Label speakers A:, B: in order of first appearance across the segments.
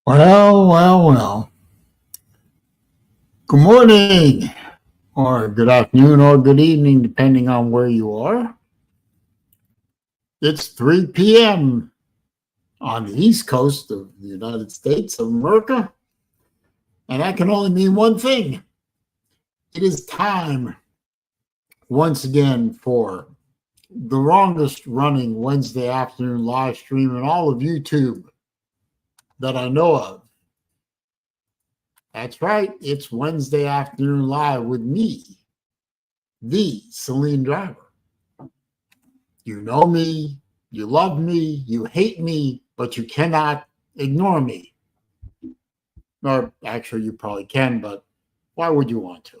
A: Well. Good morning, or good afternoon, or good evening, depending on where you are. It's 3 p.m. on the East Coast of the United States of America, and that can only mean one thing. It is time, once again, for the longest running Wednesday afternoon live stream in all of YouTube that I know of. That's right, it's Wednesday afternoon live with me, the SaleenDriver. You know me, you love me, you hate me, but you cannot ignore me. Or actually, you probably can, but why would you want to?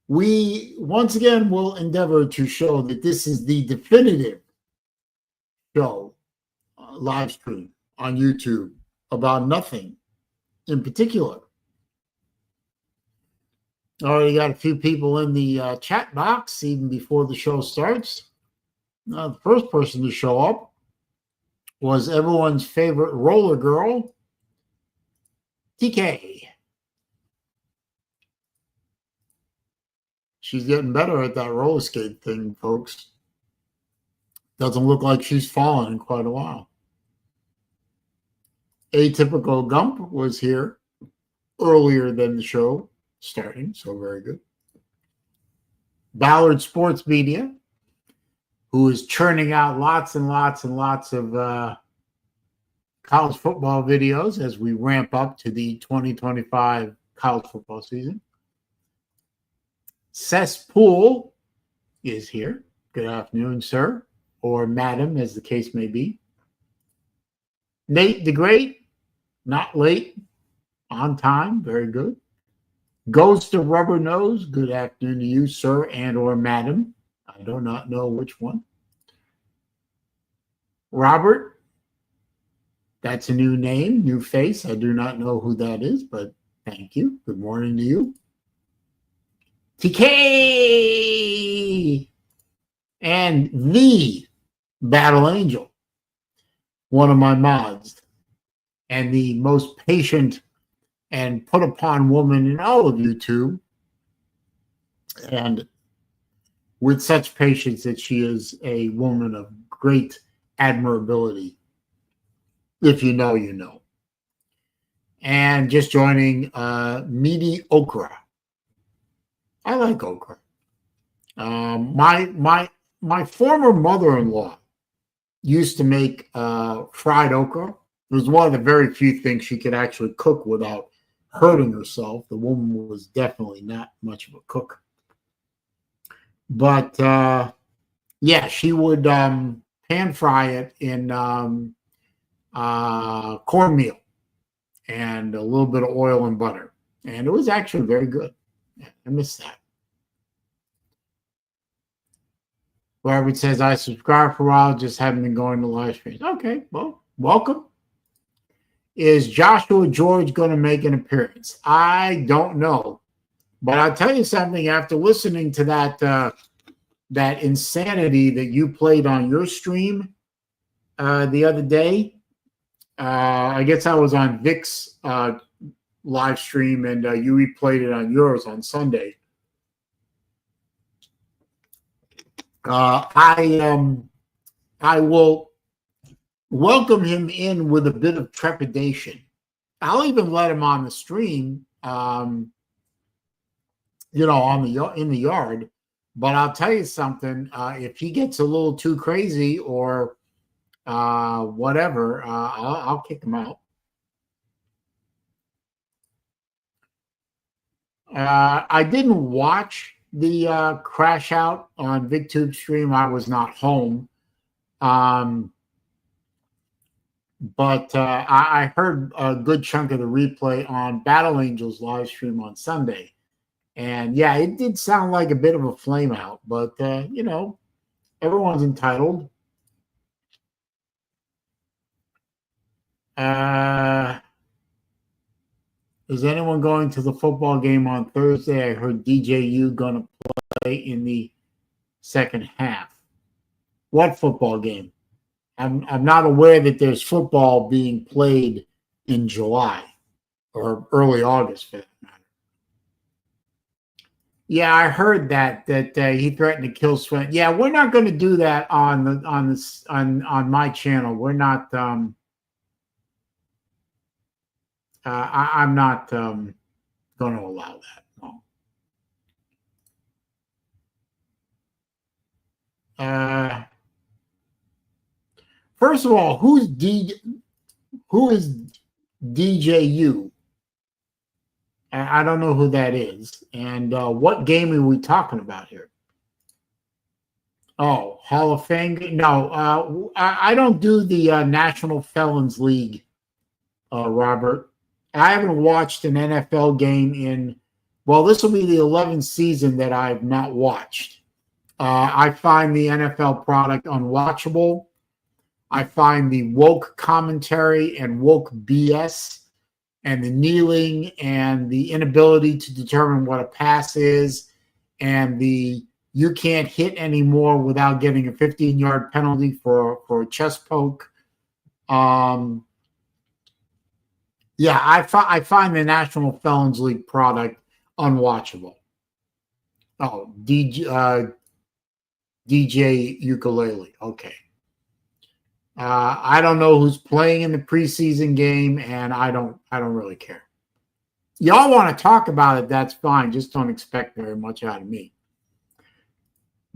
A: We, once again, will endeavor to show that this is the definitive show, live stream on YouTube about nothing in particular. Already got a few people in the chat box even before the show starts. The first person to show up was everyone's favorite roller girl, TK. She's getting better at that roller skate thing, folks. Doesn't look like she's fallen in quite a while. Atypical Gump was here earlier than the show starting, so very good. Ballard Sports Media, who is churning out lots and lots and lots of college football videos as we ramp up to the 2025 college football season. Cesspool is here. Good afternoon, sir, or madam, as the case may be. Nate the Great, not late, on time, very good. Ghost of Rubber Nose, good afternoon to you, sir, and or madam. I do not know which one. Robert, that's a new name, new face. I do not know who that is, but thank you. Good morning to you. TK and the Battle Angel, one of my mods, and the most patient and put upon woman in all of YouTube, and with such patience that she is a woman of great admirability. If you know, you know. And just joining Meaty Okra. I like okra. My former mother-in-law used to make fried okra. It was one of the very few things she could actually cook without hurting herself. The woman was definitely not much of a cook. But yeah, she would pan fry it in cornmeal and a little bit of oil and butter. And it was actually very good. I miss that. Robert says, I subscribed for a while, just haven't been going to live streams. Okay, well, welcome. Is Joshua George going to make an appearance? I don't know. But I'll tell you something, after listening to that insanity that you played on your stream the other day, I guess I was on Vic's live stream, and you replayed it on yours on Sunday. I will welcome him in with a bit of trepidation. I'll even let him on the stream, in the yard. But I'll tell you something: if he gets a little too crazy or whatever, I'll kick him out. I didn't watch the crash out on VicTube stream. I was not home. But I heard a good chunk of the replay on Battle Angel's live stream on Sunday. And yeah, it did sound like a bit of a flame out, but everyone's entitled. Is anyone going to the football game on Thursday? I heard DJU going to play in the second half. What football game? I'm not aware that there's football being played in July or early August for that matter. Yeah, I heard that he threatened to kill Sven. Yeah, we're not going to do that on my channel. We're not. I'm not going to allow that. No. First of all, who is DJU? I don't know who that is. And what game are we talking about here? Oh, Hall of Fame? No, I don't do the National Felons League, Robert. I haven't watched an NFL game in, well, this will be the 11th season that I've not watched. I find the NFL product unwatchable. I find the woke commentary and woke BS and the kneeling and the inability to determine what a pass is and the you can't hit anymore without getting a 15-yard penalty for a chest poke. Yeah, I find the National Felons League product unwatchable. Oh, DJ Ukulele. Okay. I don't know who's playing in the preseason game, and I don't really care. Y'all want to talk about it, that's fine. Just don't expect very much out of me.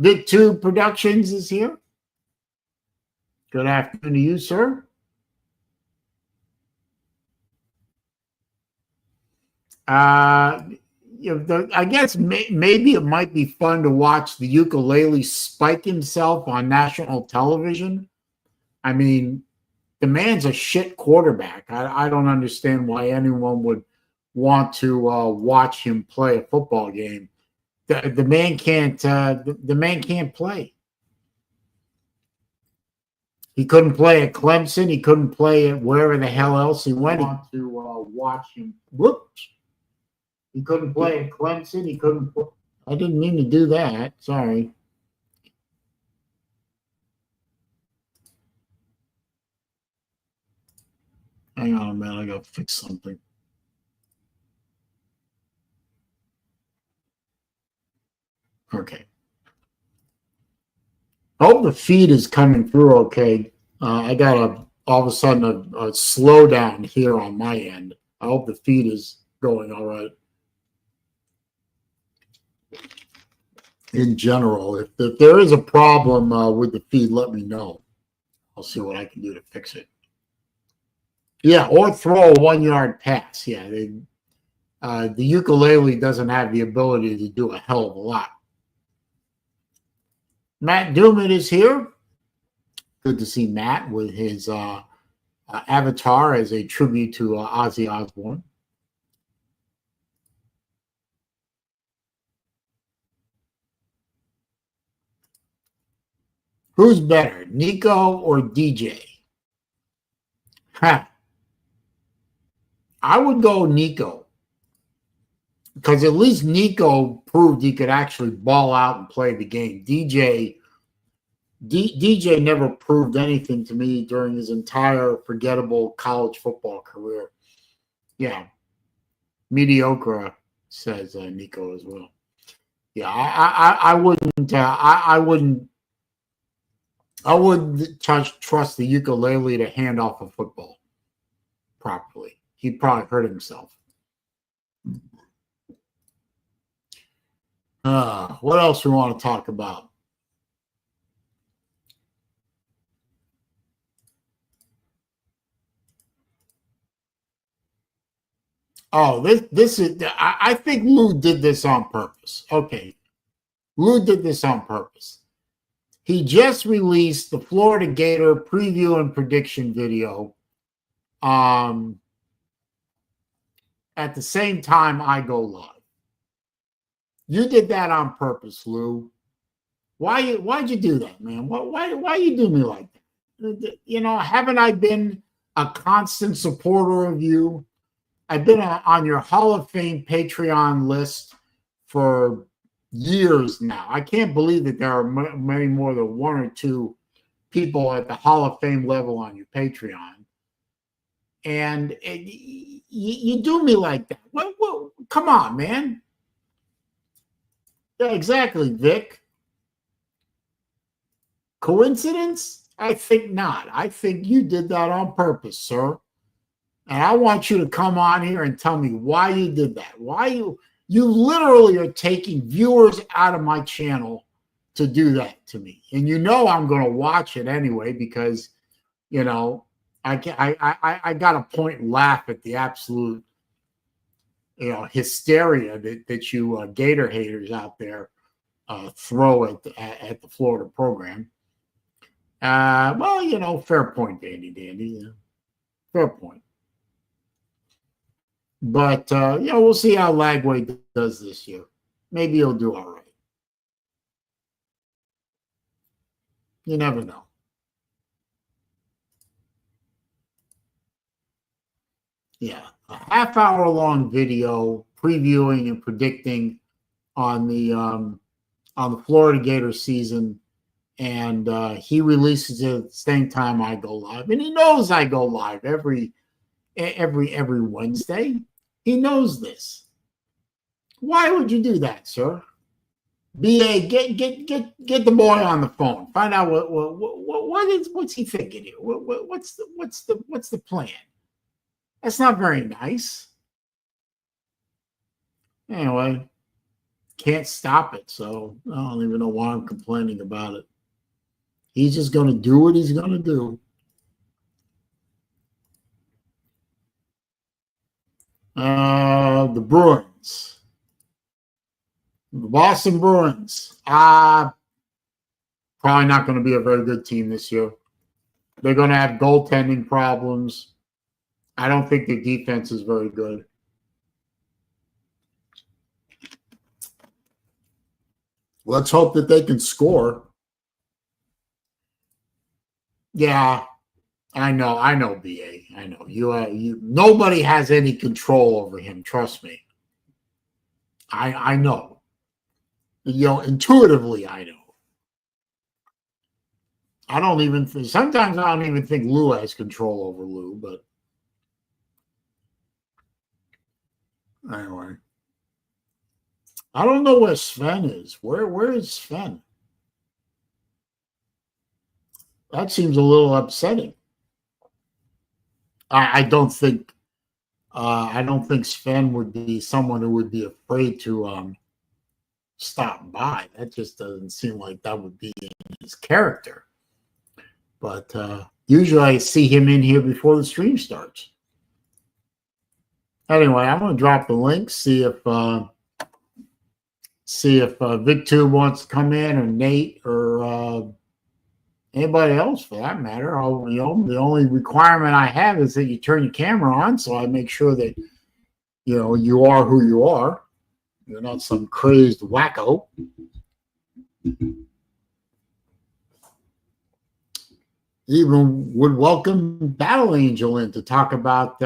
A: Big Tube Productions is here. Good afternoon to you, sir. I guess maybe it might be fun to watch the ukulele spike himself on national television. I mean, the man's a shit quarterback. I don't understand why anyone would want to watch him play a football game. The man can't. The man can't play. He couldn't play at Clemson. He couldn't play at wherever the hell else he went. Want to watch him? Whoops. He couldn't play at Clemson. He couldn't. I didn't mean to do that. Sorry. Hang on a minute, I gotta fix something. Okay. I hope the feed is coming through okay. I got all of a sudden a slowdown here on my end. I hope the feed is going all right. In general, if there is a problem with the feed, let me know. I'll see what I can do to fix it. Yeah, or throw a 1-yard pass. Yeah, the ukulele doesn't have the ability to do a hell of a lot. Matt Duman is here. Good to see Matt with his avatar as a tribute to Ozzy Osbourne. Who's better, Nico or DJ? Ha. I would go Nico, because at least Nico proved he could actually ball out and play the game. DJ never proved anything to me during his entire forgettable college football career. Yeah, mediocre, says Nico as well. Yeah, I wouldn't trust the ukulele to hand off a football properly. He'd probably hurt himself. What else we want to talk about? Oh, this is. I think Lou did this on purpose. Okay, Lou did this on purpose. He just released the Florida Gator preview and prediction video. At the same time I go live. You did that on purpose, Lou. Why'd you do that, man? Why you do me like that? You know, haven't I been a constant supporter of you? I've been on your Hall of Fame Patreon list for years now. I can't believe that there are many more than one or two people at the Hall of Fame level on your Patreon. And you do me like that. Well, come on, man. Yeah, exactly, Vic. Coincidence? I think not. I think you did that on purpose, sir. And I want you to come on here and tell me why you did that. Why you literally are taking viewers out of my channel to do that to me. And you know I'm going to watch it anyway because, you know, I got to point and laugh at the absolute, you know, hysteria that you Gator haters out there throw at the Florida program. Well, you know, fair point, Dandy. Yeah. Fair point. But, you know, we'll see how Lagway does this year. Maybe he'll do all right. You never know. Yeah, a half-hour-long video previewing and predicting on the Florida Gators season, and he releases it at the same time I go live, and he knows I go live every Wednesday. He knows this. Why would you do that, sir? BA, get the boy on the phone. Find out what's he thinking here. What's the plan? That's not very nice. Anyway, can't stop it, so I don't even know why I'm complaining about it. He's just going to do what he's going to do. The Bruins. The Boston Bruins. Probably not going to be a very good team this year. They're going to have goaltending problems. I don't think the defense is very good. Let's hope that they can score. Yeah, I know, BA. I know. You nobody has any control over him, trust me. I know. You know, intuitively I know. Sometimes I don't even think Lou has control over Lou, but anyway. I don't know where Sven is. Where is Sven? That seems a little upsetting. I don't think Sven would be someone who would be afraid to stop by. That just doesn't seem like that would be in his character. But usually I see him in here before the stream starts. Anyway, I'm going to drop the link, see if VicTube wants to come in, or Nate, or anybody else for that matter. The only requirement I have is that you turn your camera on, so I make sure that you are who you are. You're not some crazed wacko. Even would welcome Battle Angel in to talk about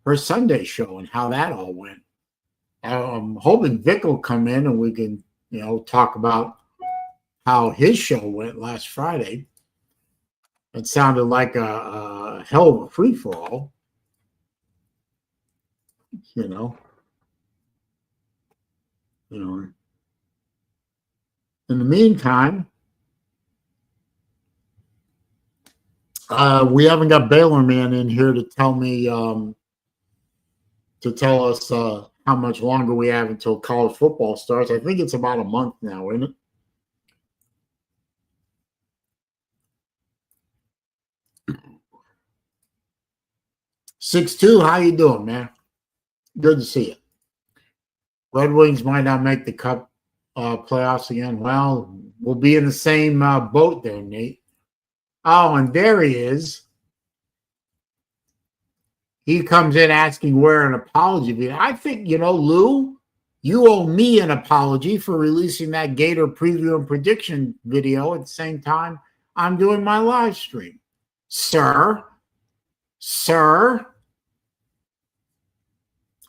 A: her Sunday show and how that all went. I'm hoping Vic will come in and we can, talk about how his show went last Friday. It sounded like a hell of a free-for-all. In the meantime, we haven't got Baylor Man in here to tell me, to tell us how much longer we have until college football starts. I think it's about a month now, isn't it? Six-two, how you doing, man? Good to see you. Red Wings might not make the Cup playoffs again. Well, we'll be in the same boat there, Nate. Oh, and there he is. He comes in asking where an apology be. I think, Lou, you owe me an apology for releasing that Gator preview and prediction video at the same time I'm doing my live stream. Sir,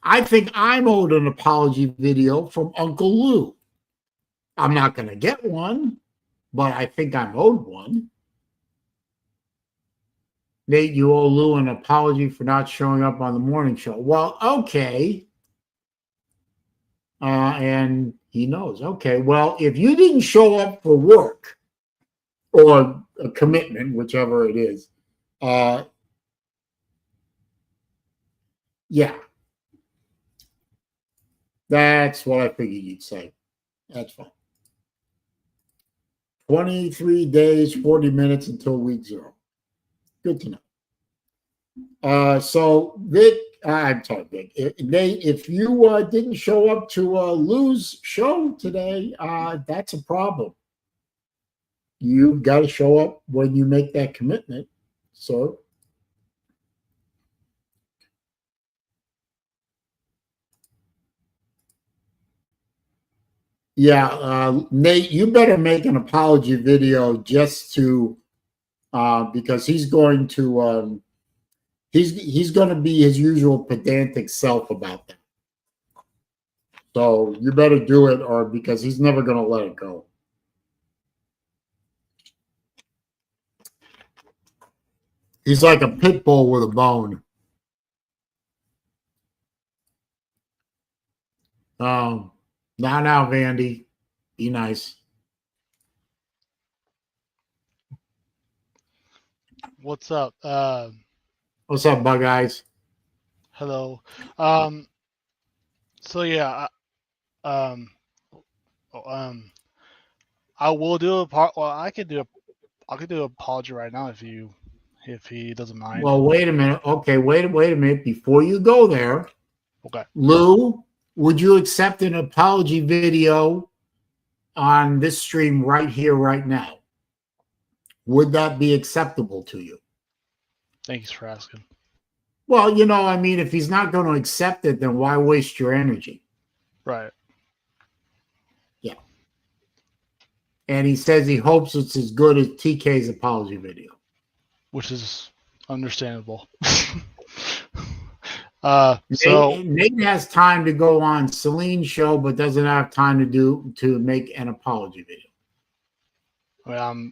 A: I think I'm owed an apology video from Uncle Lou. I'm not going to get one, but I think I'm owed one. Nate, you owe Lou an apology for not showing up on the morning show. Well, okay. And he knows. Okay, well, if you didn't show up for work or a commitment, whichever it is, yeah, that's what I figured you'd say. That's fine. 23 days, 40 minutes until week 0. Good to know. So Vic, I'm sorry, Vic. Nate, if you didn't show up to Lou's show today, that's a problem. You've got to show up when you make that commitment. So yeah, Nate, you better make an apology video just to because he's going to he's going to be his usual pedantic self about that. So you better do it, or because he's never going to let it go. He's like a pit bull with a bone. Now, Vandy, be nice.
B: What's up?
A: What's up, Bug Eyes?
B: Hello. So yeah, I will do a part. Well, I could do an apology right now if he doesn't mind.
A: Well, wait a minute. Okay, wait a minute. Before you go there,
B: okay,
A: Lou, would you accept an apology video on this stream right here, right now? Would that be acceptable to you?
B: Thanks for asking.
A: Well, you know, I mean, if he's not going to accept it, then why waste your energy?
B: Right.
A: Yeah. And he says he hopes it's as good as TK's apology video.
B: Which is understandable.
A: Nate has time to go on Saleen's show, but doesn't have time to make an apology video.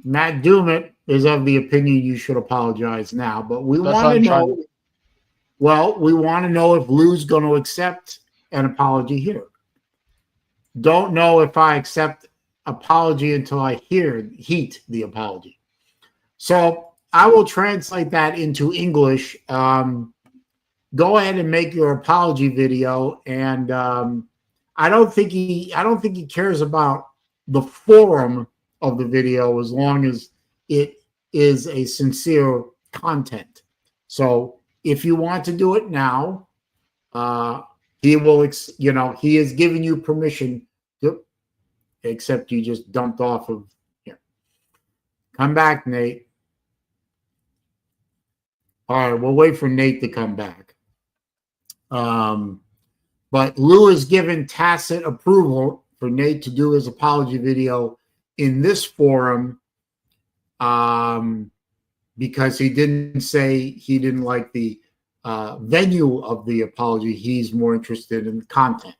A: Matt Dumit is of the opinion you should apologize now, but we want to know. Well, we want to know if Lou's going to accept an apology here. Don't know if I accept apology until I heat the apology. So I will translate that into English. Go ahead and make your apology video, and I don't think he cares about the forum of the video as long as it is a sincere content. So if you want to do it now, he will, he has given you permission to, except you just dumped off of here. Come back, Nate. All right, we'll wait for Nate to come back. But Lou has given tacit approval for Nate to do his apology video in this forum because he didn't say he didn't like the venue of the apology. He's more interested in the content.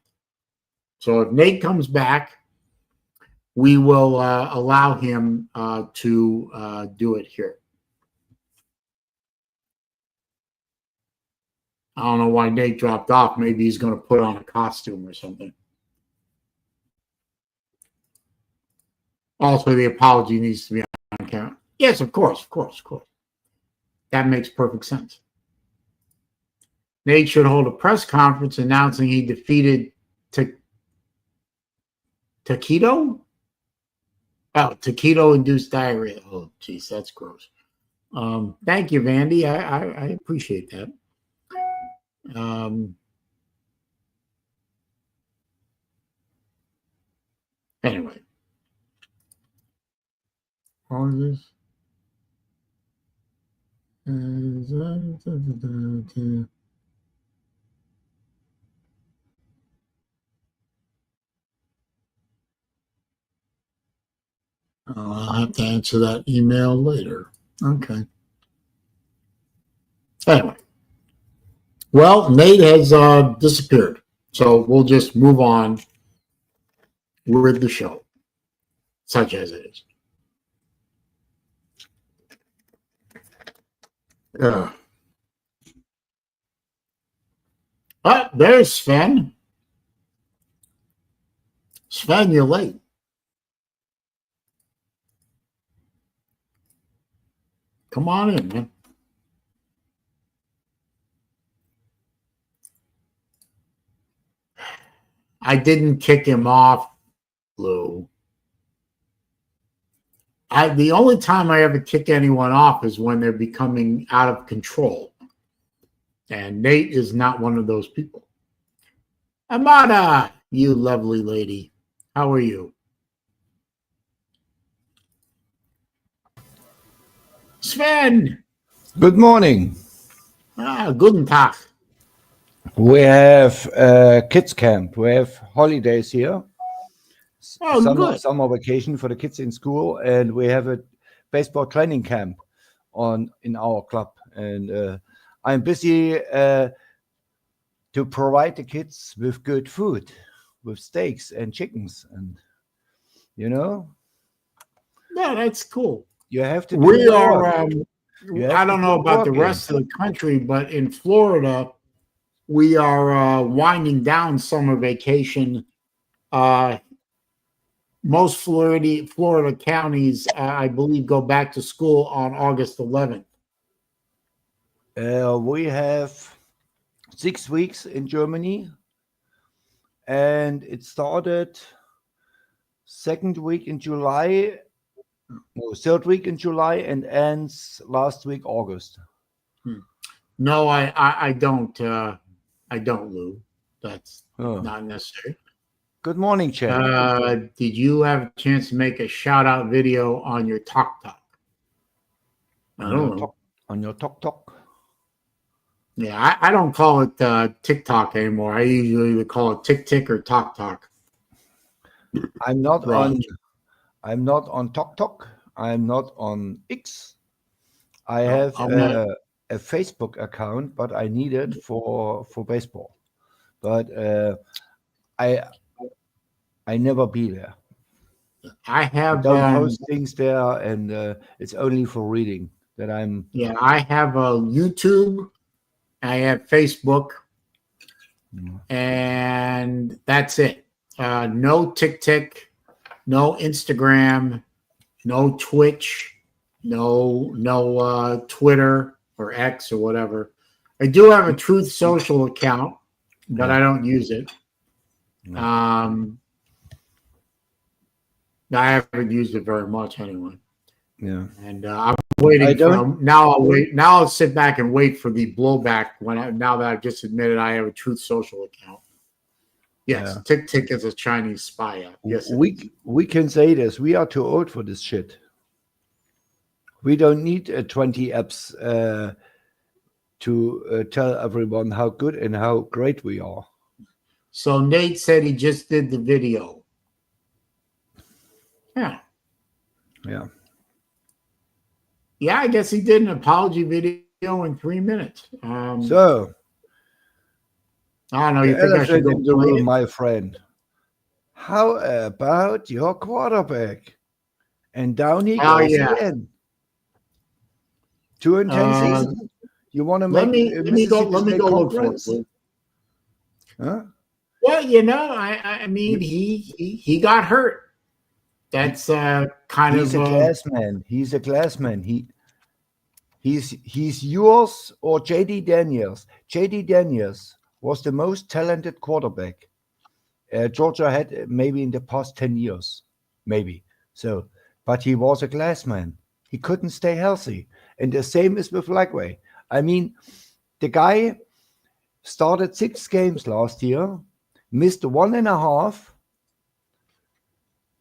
A: So if Nate comes back, we will allow him to do it here. I don't know why Nate dropped off. Maybe he's going to put on a costume or something. Also, the apology needs to be on camera. Yes, of course. That makes perfect sense. Nate should hold a press conference announcing he defeated taquito? Oh, taquito-induced diarrhea. Oh, geez, that's gross. Thank you, Vandy. I appreciate that. Anyway. All of this. I'll have to answer that email later. Okay. Anyway. Well, Nate has disappeared. So we'll just move on with the show, such as it is. Yeah. Oh, there's Sven. Sven, you're late. Come on in, man. I didn't kick him off, Lou. The only time I ever kick anyone off is when they're becoming out of control. And Nate is not one of those people. Amada, you lovely lady. How are you? Sven.
C: Good morning.
A: Guten Tag.
C: We have kids camp. We have holidays here.
A: Oh, good.
C: Summer vacation for the kids in school, and we have a baseball training camp in our club. And I'm busy to provide the kids with good food, with steaks and chickens, and
A: Yeah, that's cool.
C: you have to.
A: We are. I don't know about the rest of the country, but in Florida, we are winding down summer vacation. Most Florida counties, I believe, go back to school on August 11th.
C: We have 6 weeks in Germany, and it started third week in July, and ends last week, August.
A: No, I don't. I don't, Lou. That's not necessary.
C: Good morning, Chad.
A: Did you have a chance to make a shout out video on your Talk? I don't know.
C: On your Talk.
A: Yeah, I don't call it TikTok anymore. I usually call it Tick or Talk.
C: I'm not on Talk. I'm not on X. I have a Facebook account, but I need it for baseball. But I never be there.
A: I have
C: don't post things there, and it's only for reading that I'm.
A: Yeah, I have a YouTube. I have Facebook, and that's it. No TikTok, no Instagram, no Twitch, no Twitter or X or whatever. I do have a Truth Social account, but I don't use it. I haven't used it very much anyway.
C: Yeah,
A: and I'm waiting for now. I'll wait. Now I'll sit back and wait for the blowback now that I've just admitted I have a Truth Social account. Yes, TikTok is a Chinese spy app. Yes,
C: we can say this. We are too old for this shit. We don't need 20 apps to tell everyone how good and how great we are.
A: So Nate said he just did the video. Yeah, I guess he did an apology video in 3 minutes.
C: So
A: I don't know. You think I should go
C: in the room, my friend? How about your quarterback? And down he goes again. 2-10 season. You want to make?
A: Let me go look for it.
C: Huh?
A: Well, I mean, he got hurt. That's kind of.
C: He's a glass man. He's a glass man. He's yours or JD Daniels. JD Daniels was the most talented quarterback Georgia had maybe in the past 10 years, maybe. So, but he was a glass man. He couldn't stay healthy. And the same is with Lagway. I mean, the guy started 6 games last year, missed 1.5,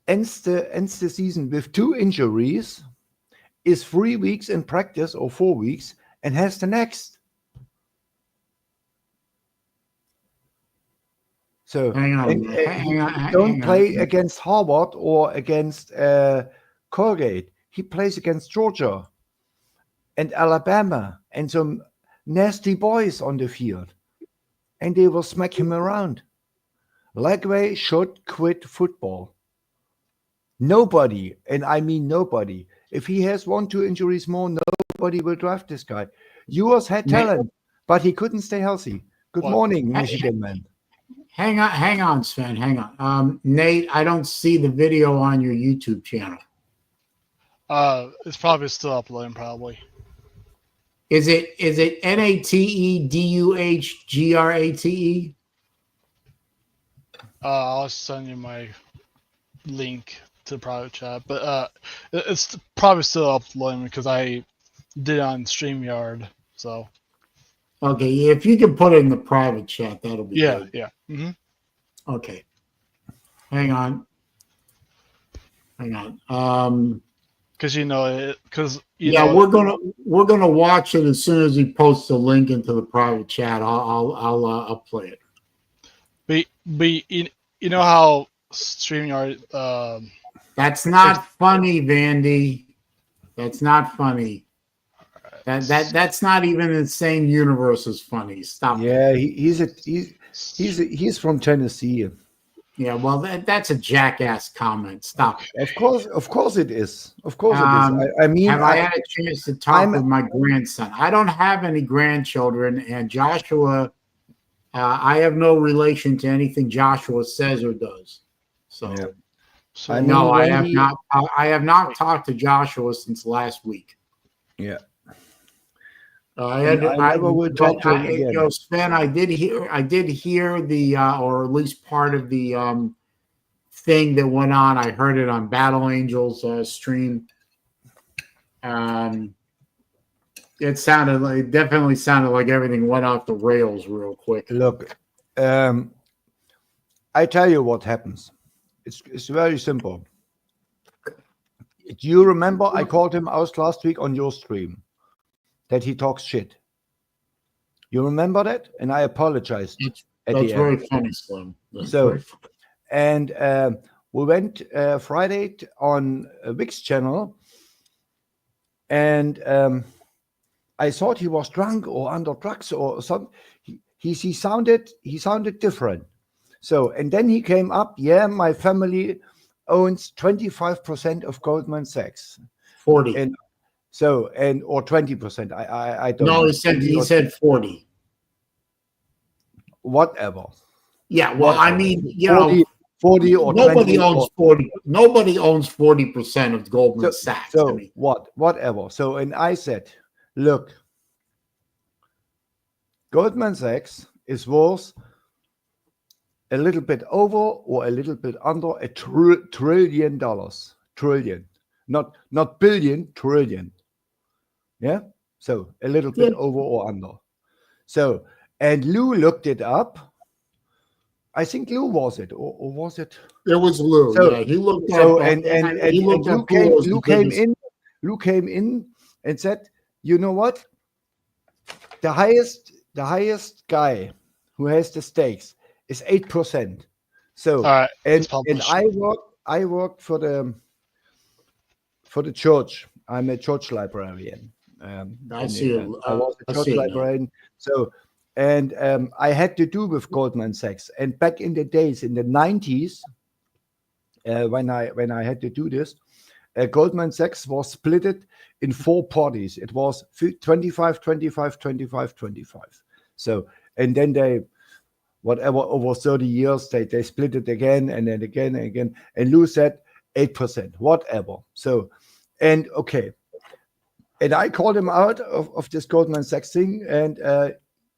C: ends the season with 2 injuries, is 3 weeks in practice or 4 weeks, and has the next. So
A: hang on,
C: don't play against Harvard or against Colgate. He plays against Georgia and Alabama and some nasty boys on the field, and they will smack him around. Lagway should quit football. Nobody, and I mean nobody. If he has 1-2 injuries more, nobody will draft this guy. Ewers had talent, but he couldn't stay healthy. Good
B: What?
C: morning, Michigan man.
A: Hang on, Sven. Hang on. Nate, I don't see the video on your YouTube channel.
B: It's probably still uploading. Probably.
A: Is it NATEDUHGRATE?
B: I'll send you my link to the private chat, but it's probably still uploading because I did it on StreamYard. So
A: Okay, if you can put it in the private chat, that'll be good.
B: yeah. Mm-hmm.
A: Okay. Hang on.
B: Because
A: we're gonna watch it as soon as he posts the link into the private chat. I'll play it.
B: But you know how StreamYard.
A: That's not funny, Vandy. That's not funny. That's not even in the same universe as funny. Stop.
C: Yeah, he's from Tennessee.
A: Yeah, well, that's a jackass comment. Stop.
C: Of course it is. Of course it is. I mean,
A: have I had a chance to talk with my grandson? I don't have any grandchildren, and Joshua, I have no relation to anything Joshua says or does. So,
C: yeah.
A: I have not talked to Joshua since last week.
C: Yeah.
A: Sven, I did hear the or at least part of the thing that went on. I heard it on Battle Angels stream. It definitely sounded like everything went off the rails real quick.
C: Look, I tell you what happens. It's very simple. Do you remember I called him out last week on your stream that he talks shit? You remember that? And I apologized.
A: That's very funny, Slim.
C: And we went Friday on Vic's channel, and I thought he was drunk or under drugs or something. He sounded different. So, and then he came up. Yeah, my family owns 25% of Goldman Sachs.
A: 40.
C: And so, or 20%. I don't
A: know.
C: No,
A: he said 40.
C: Whatever.
A: Yeah, well, whatever. I mean,
C: 40 or
A: nobody
C: 20
A: owns 40. Nobody owns 40% of Goldman Sachs.
C: So whatever. So, and I said, look, Goldman Sachs is worth a little bit over or a little bit under $1 trillion. Trillion, not billion, trillion. Yeah. So a little bit over or under. So, and Lou looked it up. I think Lou was it, or was it?
A: It was Lou. So, yeah, he looked
C: so
A: up.
C: And Lou came in and said, you know what? The highest guy who has the stakes is 8%. So and I worked for the church. I'm a church librarian.
A: I was
C: a church librarian. So and I had to do with Goldman Sachs. And back in the days, in the 90s, when I had to do this, Goldman Sachs was split in 4 parties. It was 25, 25, 25, 25. So, and then they, whatever, over 30 years, they split it again and then again and again. And Lou said 8%, whatever. So, and okay. And I called him out of this Goldman Sachs thing, and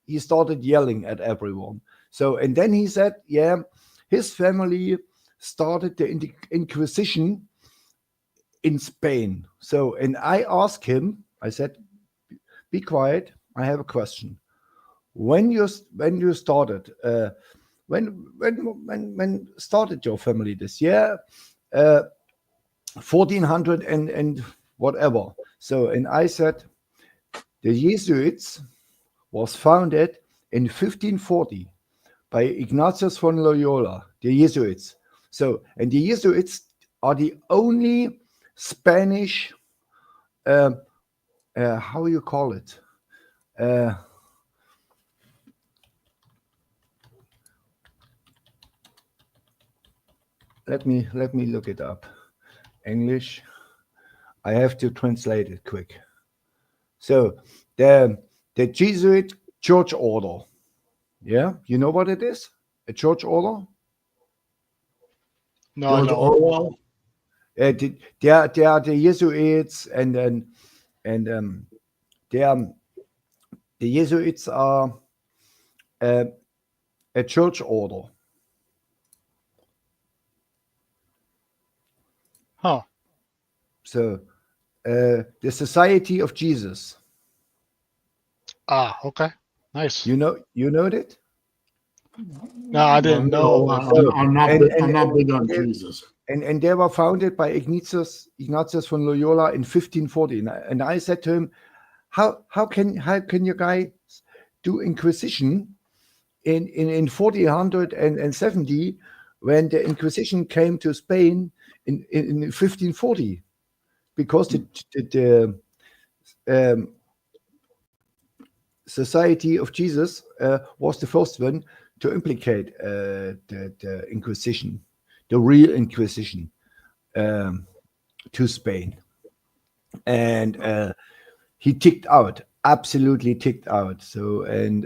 C: he started yelling at everyone. So, and then he said, yeah, his family started the Inquisition in Spain. So, and I asked him, I said, be quiet, I have a question. When you started, when started your family this year? 1400 and whatever. So, and I said, the Jesuits was founded in 1540 by Ignatius von Loyola, the Jesuits. So, and the Jesuits are the only Spanish, how you call it? Let me look it up. English. I have to translate it quick. So the The Jesuit church order. Yeah, you know what it is? A church order?
B: No, I
A: George
B: don't.
A: Orwell.
C: They are the Jesuits, and they are, the Jesuits are a church order.
B: Huh.
C: So the Society of Jesus.
B: Ah, okay. Nice.
C: You know that?
B: No, I didn't know.
A: I'm not big on
C: they,
A: Jesus.
C: and they were founded by Ignatius von Loyola in 1540. And I said to him, how can you guys do Inquisition in 1470 when the Inquisition came to Spain in 1540? Because the Society of Jesus was the first one to implicate the Inquisition, the real Inquisition, to Spain. And he ticked out, absolutely ticked out. So, and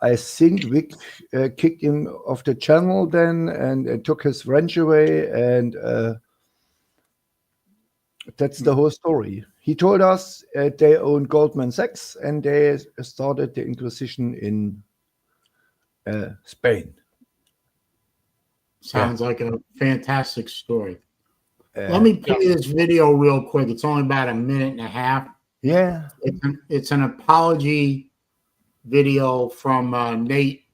C: I think Vic kicked him off the channel then and took his ranch away, and that's the whole story. He told us they owned Goldman Sachs and they started the Inquisition in Spain.
A: Sounds like a fantastic story. Let me play this video real quick. It's only about a minute and a half.
C: Yeah.
A: It's an apology video from Nate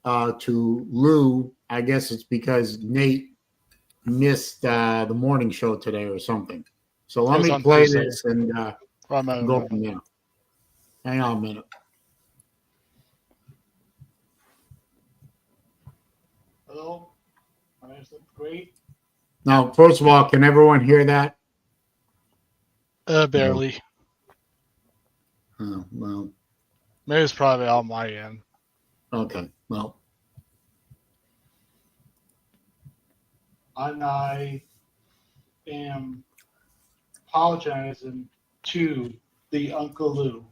A: to Lou. I guess it's because Nate missed the morning show today or something. So let me play this and go from there. Hang on a minute.
B: Hello? Great.
A: Now, first of all, can everyone hear that?
B: Barely.
A: Oh, well.
B: Maybe it's probably on my end.
A: Okay, well.
B: And I am apologizing to the Uncle Lou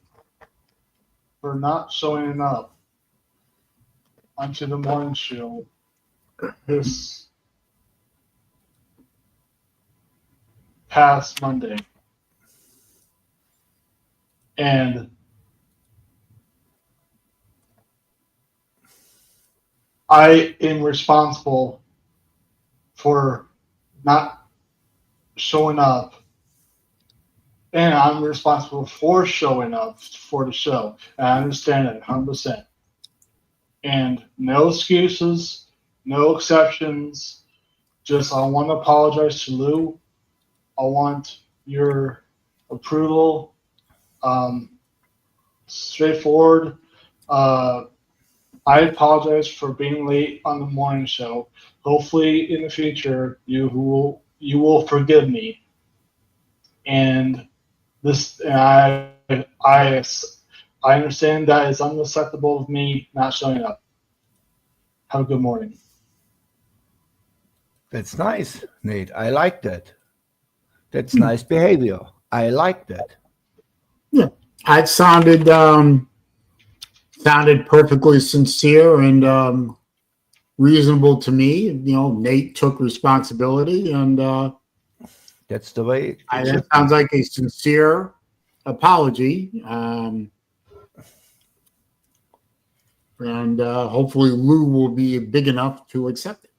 B: for not showing up onto the morning show this past Monday. And I am responsible for not showing up, and I'm responsible for showing up for the show. And I understand that 100%. And no excuses, no exceptions. Just I want to apologize to Lou. I want your approval. Straightforward. I apologize for being late on the morning show. Hopefully, in the future, you will forgive me. And this, I understand that it's unacceptable of me not showing up. Have a good morning.
C: That's nice, Nate. I like that. That's nice behavior. I like that.
A: Yeah, it sounded perfectly sincere and reasonable to me. You know, Nate took responsibility, and
C: that's the way.
A: That sounds like a sincere apology. And hopefully Lou will be big enough to accept it.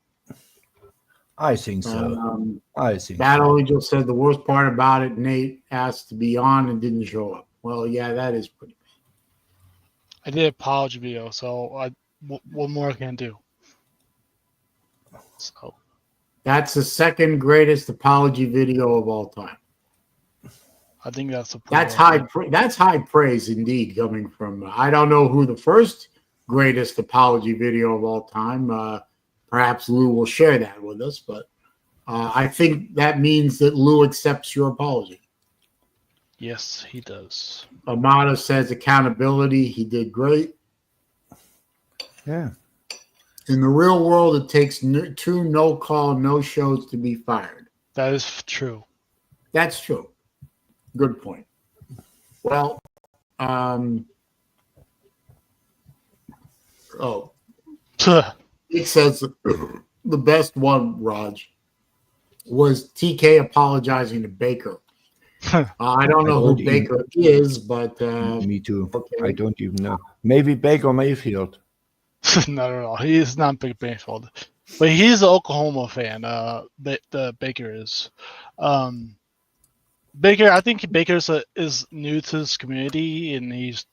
C: I think so. I think
A: Battle Angel said the worst part about it, Nate asked to be on and didn't show up. Well, yeah, that is pretty bad.
B: I did an apology video, so what more can I do? So
A: that's the second greatest apology video of all time.
B: I think that's
A: high praise indeed, coming from. I don't know who the first greatest apology video of all time. Perhaps Lou will share that with us, but I think that means that Lou accepts your apology.
B: Yes, he does.
A: Amada says accountability. He did great.
C: Yeah.
A: In the real world, it takes 2 no-call, no-shows to be fired.
B: That is true.
A: That's true. Good point. Well, it says the best one, Raj, was TK apologizing to Baker. I don't know who Baker is, but
C: me too.
A: okay.
C: I don't even know. Maybe Baker Mayfield.
D: No. He's not Big Mayfield, but he's an Oklahoma fan. The Baker is. Baker, I think Baker is new to this community, and he's,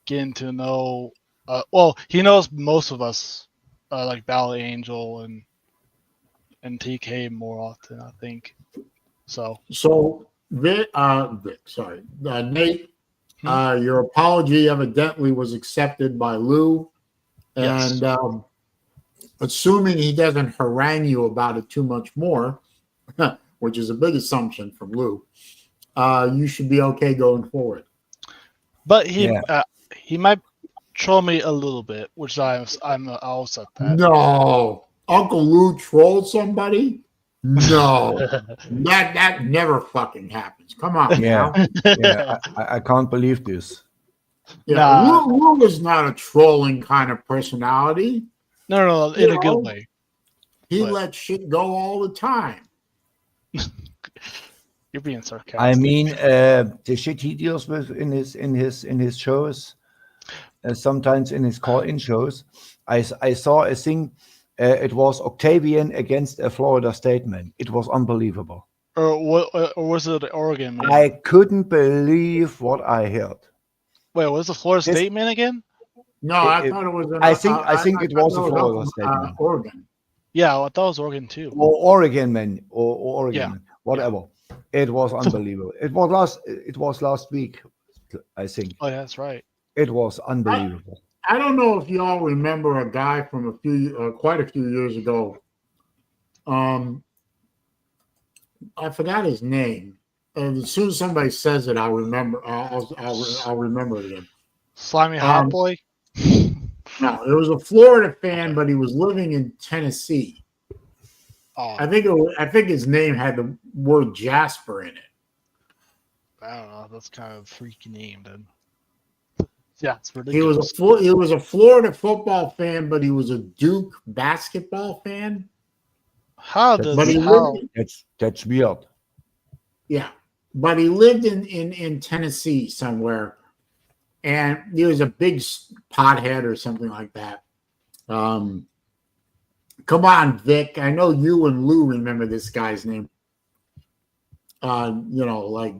D: getting to know. Well, he knows most of us, like Battle Angel and TK more often, I think. So
A: Nate, your apology evidently was accepted by Lou, and
D: Yes.
A: Assuming he doesn't harangue you about it too much more, which is a big assumption from Lou, you should be okay going forward.
D: But he might troll me a little bit, which I'll accept that.
A: No, Uncle Lou trolled somebody. No, that never fucking happens. Come on,
C: Yeah.
A: now.
C: Yeah, I can't believe this.
A: Yeah,
D: Nah.
A: Lou is not a trolling kind of personality.
D: No, in a good way.
A: He
D: But-
A: lets shit go all the time.
D: You're being sarcastic.
C: I mean, the shit he deals with in his shows, sometimes in his call-in shows. I saw a thing. It was Octavian against a Florida State man. It was unbelievable.
D: Or was it Oregon man?
C: I couldn't believe what I heard.
D: Wait, was the Florida
C: This-
D: State man again?
A: No, I thought it was.
C: I think it was a Florida State man.
A: Oregon.
D: Yeah, I thought it was Oregon too.
C: Or Oregon man, or Oregon
D: Yeah.
C: man, whatever. It was unbelievable. It was last week, I think.
D: Oh, yeah, that's right.
C: It was unbelievable.
A: I don't know if y'all remember a guy from quite a few years ago. I forgot his name. And as soon as somebody says it, I'll remember. I'll remember it again.
D: Slimy Hot Boy.
A: No, it was a Florida fan, but he was living in Tennessee.
D: Oh,
A: I think his name had the word Jasper in it.
D: I don't know. That's kind of a freaky name, then. Yeah, it's
A: He
D: ridiculous.
A: was a Florida football fan, but he was a Duke basketball fan.
D: How does
A: But he
D: how?
A: lived,
C: That's weird.
A: yeah, but he lived in Tennessee somewhere, and he was a big pothead or something like that. Come on, Vic. I know you and Lou remember this guy's name. Like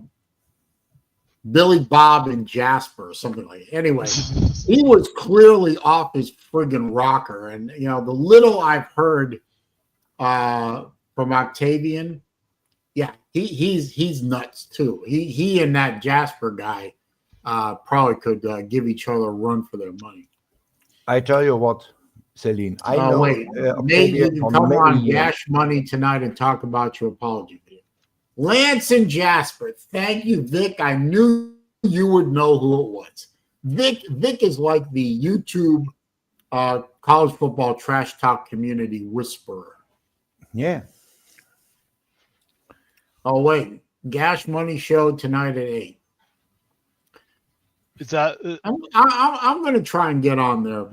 A: Billy Bob and Jasper or something like that. Anyway, he was clearly off his friggin' rocker. And, the little I've heard from Octavian, yeah, he's nuts too. He and that Jasper guy probably could give each other a run for their money.
C: I tell you what, Saleen. I know.
A: Wait, maybe you can come on Dash Money tonight and talk about your apology video. Lance and Jasper, thank you, Vic. I knew you would know who it was. Vic is like the YouTube college football trash talk community whisperer.
C: Yeah.
A: Oh wait, Dash Money show tonight at 8.
D: Is that
A: I'm going to try and get on there.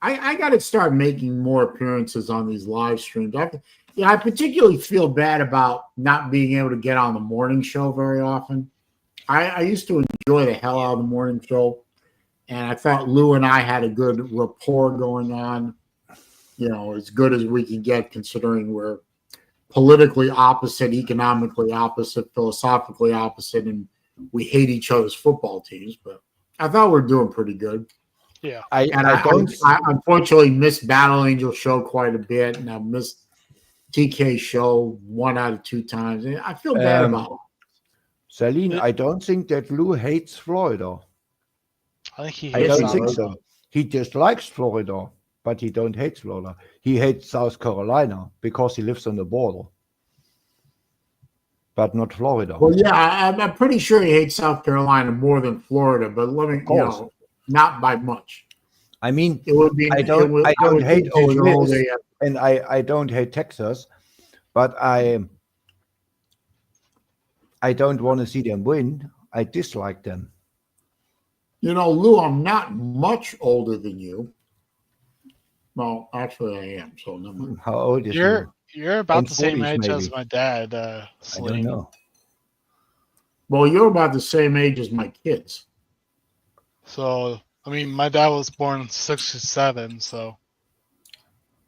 A: I got to start making more appearances on these live streams. I particularly feel bad about not being able to get on the morning show very often. I used to enjoy the hell out of the morning show, and I thought Lou and I had a good rapport going on. As good as we can get, considering we're politically opposite, economically opposite, philosophically opposite, and we hate each other's football teams. But I thought we were doing pretty good.
D: yeah?
A: I unfortunately missed Battle Angel show quite a bit, and I missed TK show 1 out of 2 times. And I feel bad about it.
C: Saleen, I don't think that Lou hates Florida.
D: I think he
C: I
D: hates
C: don't think
D: South.
C: so. He dislikes Florida, but he don't hate Florida. He hates South Carolina because he lives on the border, but not Florida.
A: Well, yeah, I'm pretty sure he hates South Carolina more than Florida, but let me, not by much.
C: I mean,
A: It would be.
C: I don't hate Ole Miss,
A: Miss.
C: and I don't hate Texas, but I I don't want to see them win. I dislike them.
A: You know, Lou, I'm not much older than you. Well, actually, I am. So never mind.
C: How old is
D: You're about
C: In
D: the same
C: 40s
D: age as
C: maybe.
D: my dad,
C: I don't
D: Saleen.
C: know.
A: Well, you're about the same age as my kids.
D: So I mean, my dad was born in '67, so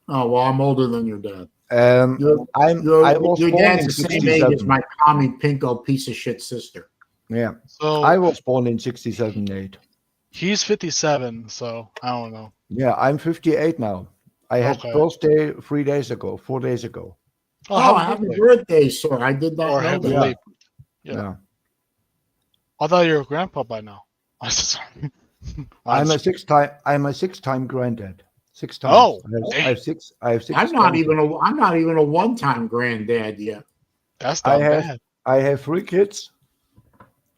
A: Oh, well, I'm older than your dad.
C: Your
A: I was your
C: born
A: dad's
C: in
A: the same age as
C: 67.
A: my commie pinko piece of shit sister.
C: Yeah,
D: so
C: I was born in 67, 8.
D: he's 57. So I don't know.
C: Yeah, I'm 58 now. I had
D: Okay.
C: birthday 4 days ago.
A: Oh, happy birthday, sir. I did not
D: Or
A: know
D: happy
A: that.
D: late.
C: Yeah.
D: Yeah. I thought you were a grandpa by now. I'm sorry.
C: I'm a six-time granddad. 6 times.
D: Oh,
C: I have six.
A: I'm not even a one-time granddad yet.
D: That's
C: I
D: not
C: have
D: bad.
C: I have 3 kids,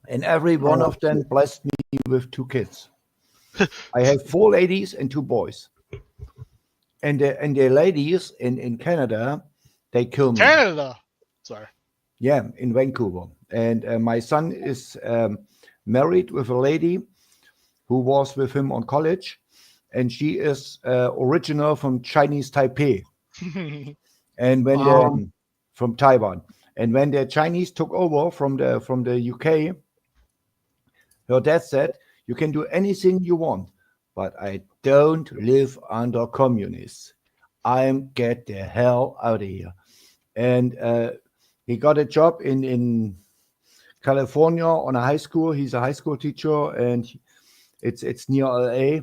C: and every one
A: Oh,
C: of them blessed me with 2 kids. I have 4 ladies and 2 boys. And the ladies in Canada, they kill me.
D: Canada. Sorry.
C: Yeah, in Vancouver. And my son is married with a lady who was with him on college, and she is original from Chinese Taipei, and when from Taiwan. And when the Chinese took over from the UK, her dad said, "You can do anything you want, but I don't live under communists. I'm get the hell out of here." And he got a job in California on a high school. He's a high school teacher, and it's near LA,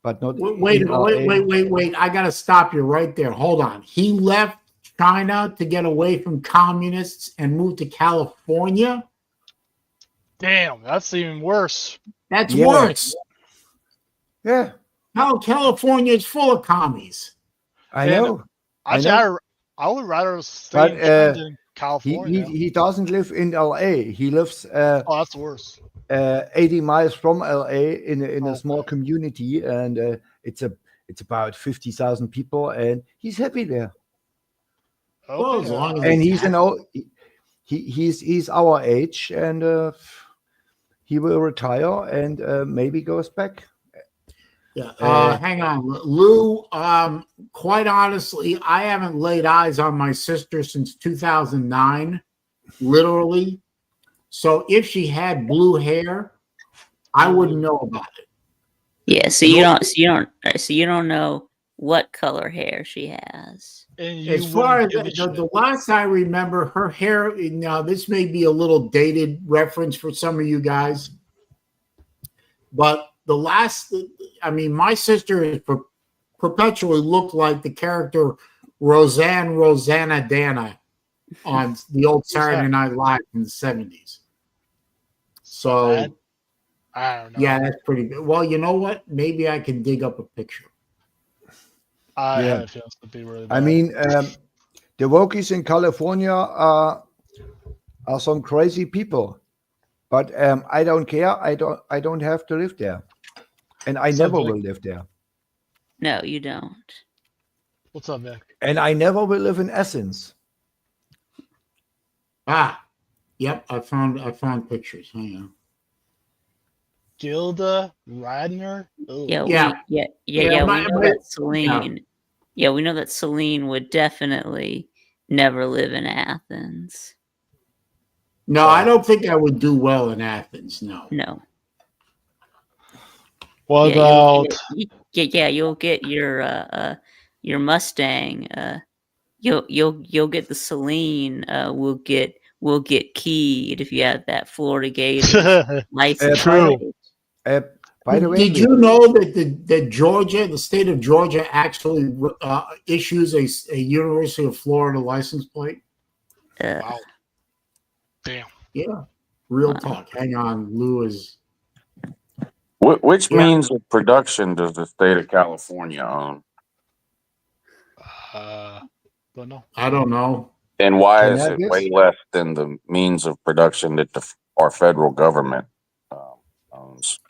C: but not
A: Wait,
C: in LA.
A: wait. I got to stop you right there. Hold on. He left China to get away from communists and moved to California?
D: Damn, that's even worse.
A: That's
C: Yeah.
A: worse.
C: Yeah,
A: Now California is full of commies.
C: I
D: And
C: know.
D: Actually, I would rather stay
C: But,
D: in China than
C: He,
D: California.
C: he doesn't live in LA. He lives
D: Oh, that's worse.
C: 80 miles from LA in a
D: Okay.
C: small community, and it's about 50,000 people, and he's happy there.
A: Well, as long as
C: And
A: he's
C: he's an old, he's our age, and he will retire and maybe goes back.
A: Yeah. Hang on, Lou. Quite honestly, I haven't laid eyes on my sister since 2009, literally. So if she had blue hair, I wouldn't know about it.
E: Yeah, so you don't know what color hair she has.
D: And you
A: As far as
D: wouldn't give a
A: the last I remember, her hair. Now this may be a little dated reference for some of you guys, but the last, I mean, my sister has perpetually looked like the character Rosanna Dana on the old Saturday Night Live in the 70s. So,
D: Bad? I don't know.
A: yeah, that's pretty good. Well, you know what? Maybe I can dig up a picture.
D: I
C: Yeah.
D: have a feeling it's gonna be really bad.
C: I mean, the Wokies in California are some crazy people, but I don't care. I don't have to live there, and I
D: So,
C: never
D: Vic,
C: will live there,
E: No, you don't.
D: what's up, Vic?
C: and I never will live in Athens.
A: Yep, I found pictures. Hang on.
D: Gilda Radner? Ooh.
E: Yeah,
A: Yeah.
E: we
A: Yeah,
E: know that Saleen. Yeah, we know that Saleen would definitely never live in Athens.
A: No, I don't think I would do well in Athens. No.
E: No.
D: What
E: Yeah,
D: about
E: you'll get your Mustang. You'll get the Saleen. We'll get keyed if you have that Florida Gators license.
D: True.
C: By the way,
A: Did you know that Georgia, the state of Georgia, actually issues a University of Florida license plate?
D: Wow. Damn.
A: Yeah, real
E: Wow.
A: talk. Hang on, Lou is.
F: Which
A: Yeah.
F: means of production does the state of California own?
D: Don't know.
A: I don't know.
F: And why is it
C: Cannabis?
F: way less than the means of production that our federal government owns?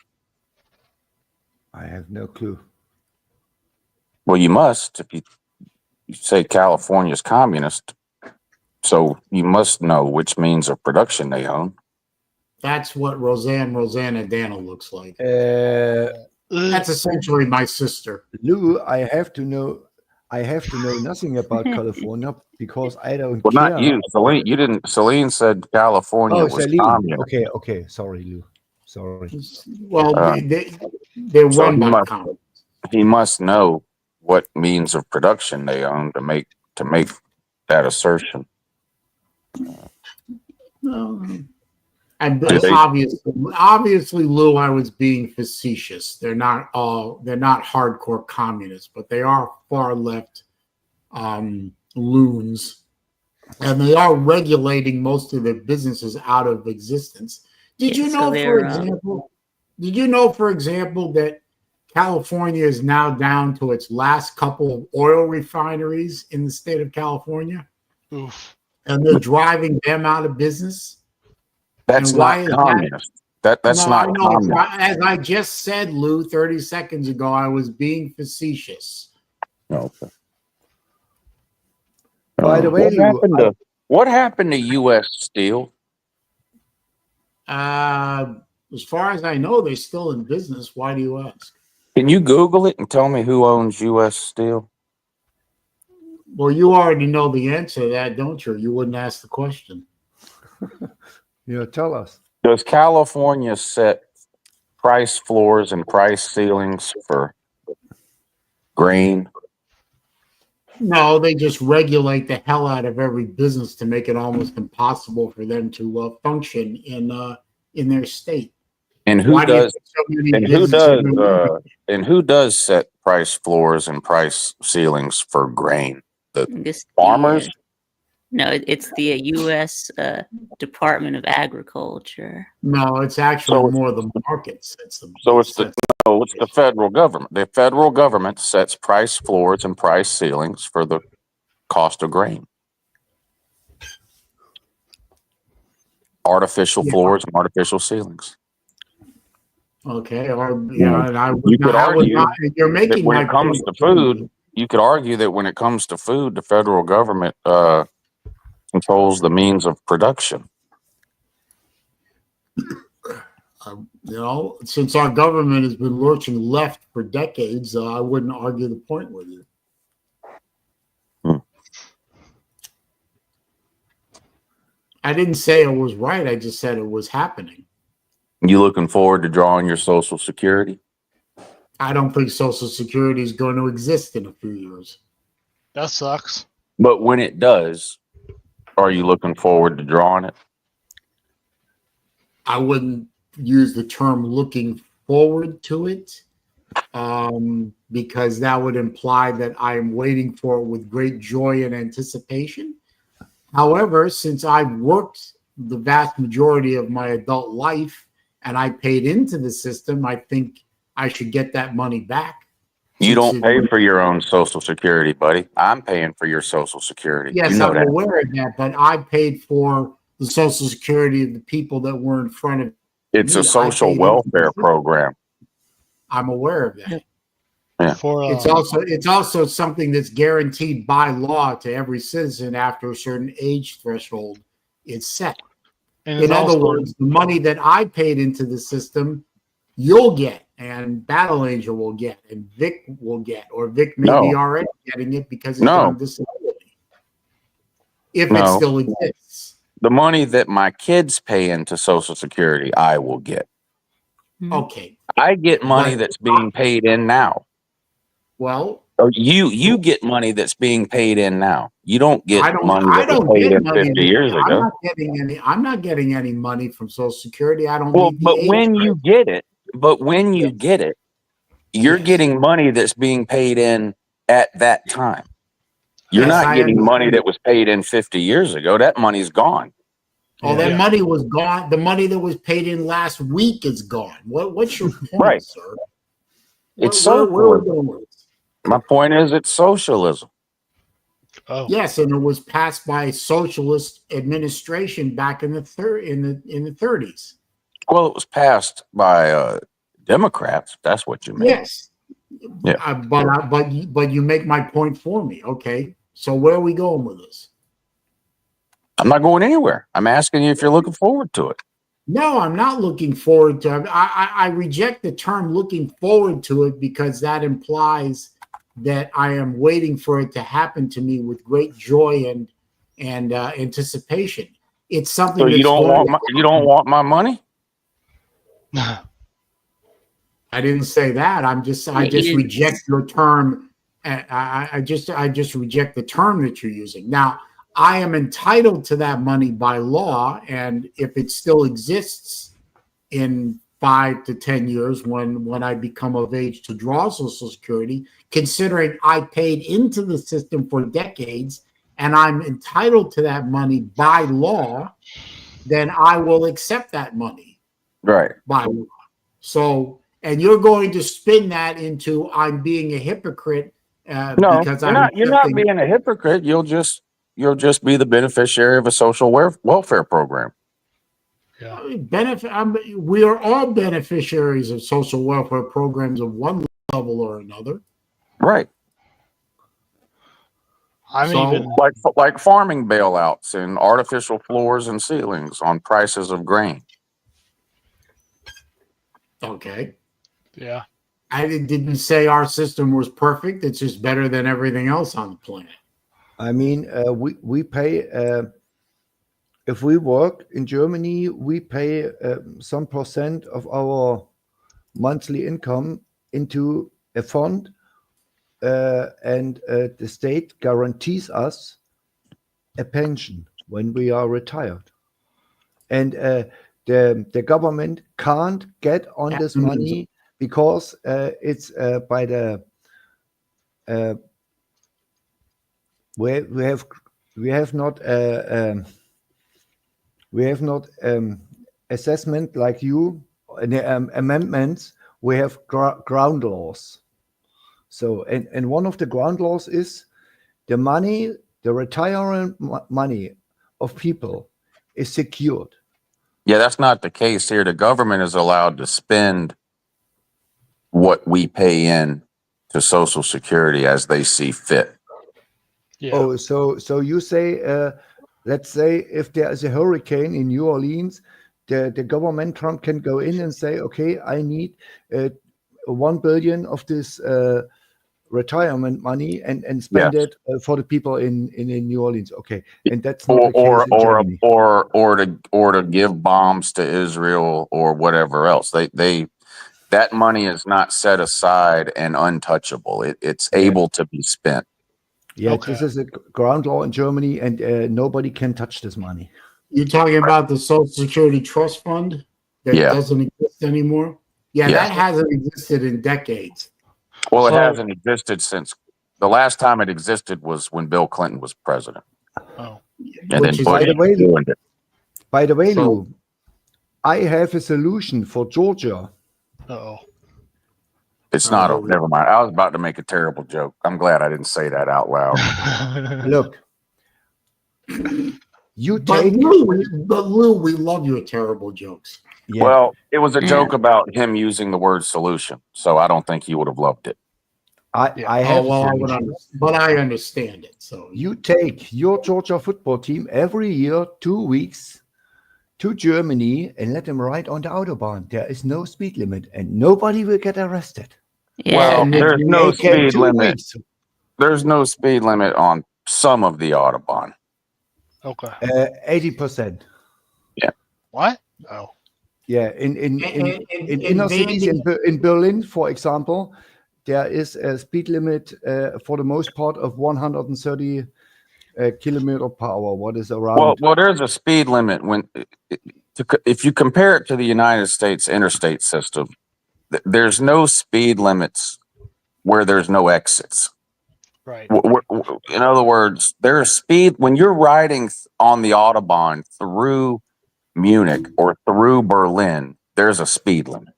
C: I have no clue.
F: Well, you must if you say California's communist. So you must know which means of production they own.
A: That's what Rosanna Dana looks like.
C: Uh,
A: That's essentially my sister.
C: Lou, I have to know nothing about California because I don't
F: Well,
C: care.
F: not you, Celine. You didn't. Celine said California
C: Oh,
F: was
C: Saleen.
F: communist.
C: Okay. Sorry, Lou. Sorry.
A: Well, they're
F: So
A: run by communists.
F: he must know what means of production they own to make that assertion.
A: And
F: Did they-
A: obviously, Lou, I was being facetious. They're not hardcore communists, but they are far left loons, and they are regulating most of their businesses out of existence. Did you know, for example, that California is now down to its last couple of oil refineries in the state of California?
D: Oof.
A: And they're driving them out of business?
F: That's not communist. That's not communist.
A: As I just said, Lou, 30 seconds ago, I was being facetious.
F: Okay.
C: By the way,
F: what happened to U.S. Steel?
A: As far as I know, they're still in business. Why do you ask?
F: Can you Google it and tell me who owns U.S. Steel?
A: Well, you already know the answer to that, don't you? You wouldn't ask the question.
C: Tell us.
F: Does California set price floors and price ceilings for grain?
A: No, they just regulate the hell out of every business to make it almost impossible for them to function in their state.
F: And who does? And who does set price floors and price ceilings for grain? The farmers?
E: No, it's the U.S. Department of Agriculture.
A: No, it's actually more the markets.
F: It's the federal government. The federal government sets price floors and price ceilings for the cost of grain. Artificial floors and artificial ceilings.
A: Okay, and
F: you could argue
A: you're making
F: that when it comes to food, you could argue that when it comes to food, the federal government controls the means of production.
A: Since our government has been lurching left for decades, I wouldn't argue the point with you. I didn't say it was right. I just said it was happening.
F: You looking forward to drawing your Social Security?
A: I don't think Social Security is going to exist in a few years.
D: That sucks.
F: But when it does, are you looking forward to drawing it?
A: I wouldn't use the term looking forward to it because that would imply that I am waiting for it with great joy and anticipation. However, since I've worked the vast majority of my adult life and I paid into the system, I think I should get that money back.
F: You don't pay for your own Social Security, buddy. I'm paying for your Social Security.
A: Yes, I'm aware of that, but I paid for the Social Security of the people that were in front of me.
F: It's a social welfare program.
A: I'm aware of that.
F: Yeah.
A: It's also something that's guaranteed by law to every citizen after a certain age threshold is set. In other words, the money that I paid into the system, you'll get, and Battle Angel will get, and Vic will get, or Vic may be already getting it because he's on disability. If it still exists.
F: The money that my kids pay into Social Security, I will get.
A: Okay.
F: I get money that's being paid in now.
A: Well,
F: you get money that's being paid in now. You don't get money that was paid in 50 years ago.
A: I'm not getting any money from Social Security. I don't.
F: But when you get it, you're getting money that's being paid in at that time. You're not getting money that was paid in 50 years ago. That money's gone.
A: Oh, that money was gone. The money that was paid in last week is gone. What's your point, sir?
F: It's socialism. My point is, it's socialism.
D: Oh.
A: Yes, and it was passed by socialist administration back in the 30s.
F: Well, it was passed by Democrats. That's what you mean.
A: Yes. Yeah. But you make my point for me. Okay. So where are we going with this?
F: I'm not going anywhere. I'm asking you if you're looking forward to it.
A: No, I'm not looking forward to it. I reject the term looking forward to it because that implies that I am waiting for it to happen to me with great joy and anticipation. It's something
F: So you
A: that's
F: don't want my money?
A: I didn't say that. I just reject your term. I just reject the term that you're using. Now, I am entitled to that money by law, and if it still exists in 5 to 10 years when I become of age to draw Social Security, considering I paid into the system for decades and I'm entitled to that money by law, then I will accept that money.
F: Right.
A: By law. So, and you're going to spin that into I'm being a hypocrite
F: No,
A: because
F: you're not being a hypocrite. You'll just be the beneficiary of a social welfare program.
D: Yeah.
A: We are all beneficiaries of social welfare programs of one level or another.
F: Right. Like farming bailouts and artificial floors and ceilings on prices of grain.
A: Okay.
D: Yeah.
A: I didn't say our system was perfect. It's just better than everything else on the planet.
C: I mean, we pay, if we work in Germany, we pay some percent of our monthly income into a fund, and the state guarantees us a pension when we are retired. And the government can't get on this money because it's by the we have not assessment like you amendments. We have ground laws. So and one of the ground laws is the money, the retirement money of people is secured.
F: Yeah, that's not the case here. The government is allowed to spend what we pay in to Social Security as they see fit.
D: Yeah.
C: Oh, so you say, let's say if there is a hurricane in New Orleans, the government, Trump can go in and say, okay, I need 1 billion of this retirement money and spend it for the people in New Orleans. Okay, and that's not the case in Germany.
F: Or to give bombs to Israel or whatever else. That money is not set aside and untouchable. It's able to be spent.
C: Yeah,
D: Okay.
C: this is a ground law in Germany, and nobody can touch this money.
A: You're talking about the Social Security Trust Fund that doesn't exist anymore? Yeah, that hasn't existed in decades.
F: Well, it hasn't existed since the last time it existed was when Bill Clinton was president.
D: Oh.
F: And then Bush ruined it.
C: By the way, Lou, I have a solution for Georgia.
D: Uh-oh.
F: It's not. Never mind. I was about to make a terrible joke. I'm glad I didn't say that out loud.
C: Look,
A: But Lou, we love your terrible jokes.
C: Yeah.
F: Well, it was a joke about him using the word solution, so I don't think he would have loved it.
C: I have.
A: But I understand it. So
C: you take your Georgia football team every year 2 weeks to Germany and let them ride on the Autobahn. There is no speed limit, and nobody will get arrested.
E: Yeah.
F: Well, there's no speed limit.
C: Weeks.
F: There's no speed limit on some of the Autobahn.
D: Okay.
C: 80%.
F: Yeah.
D: What? Oh.
C: Yeah. In inner cities, in Berlin, for example, there is a speed limit for the most part of 130 kilometer per hour. What is around?
F: Well, there's a speed limit if you compare it to the United States interstate system. There's no speed limits where there's no exits.
D: Right.
F: In other words, there's speed when you're riding on the Autobahn through Munich or through Berlin. There's a speed limit.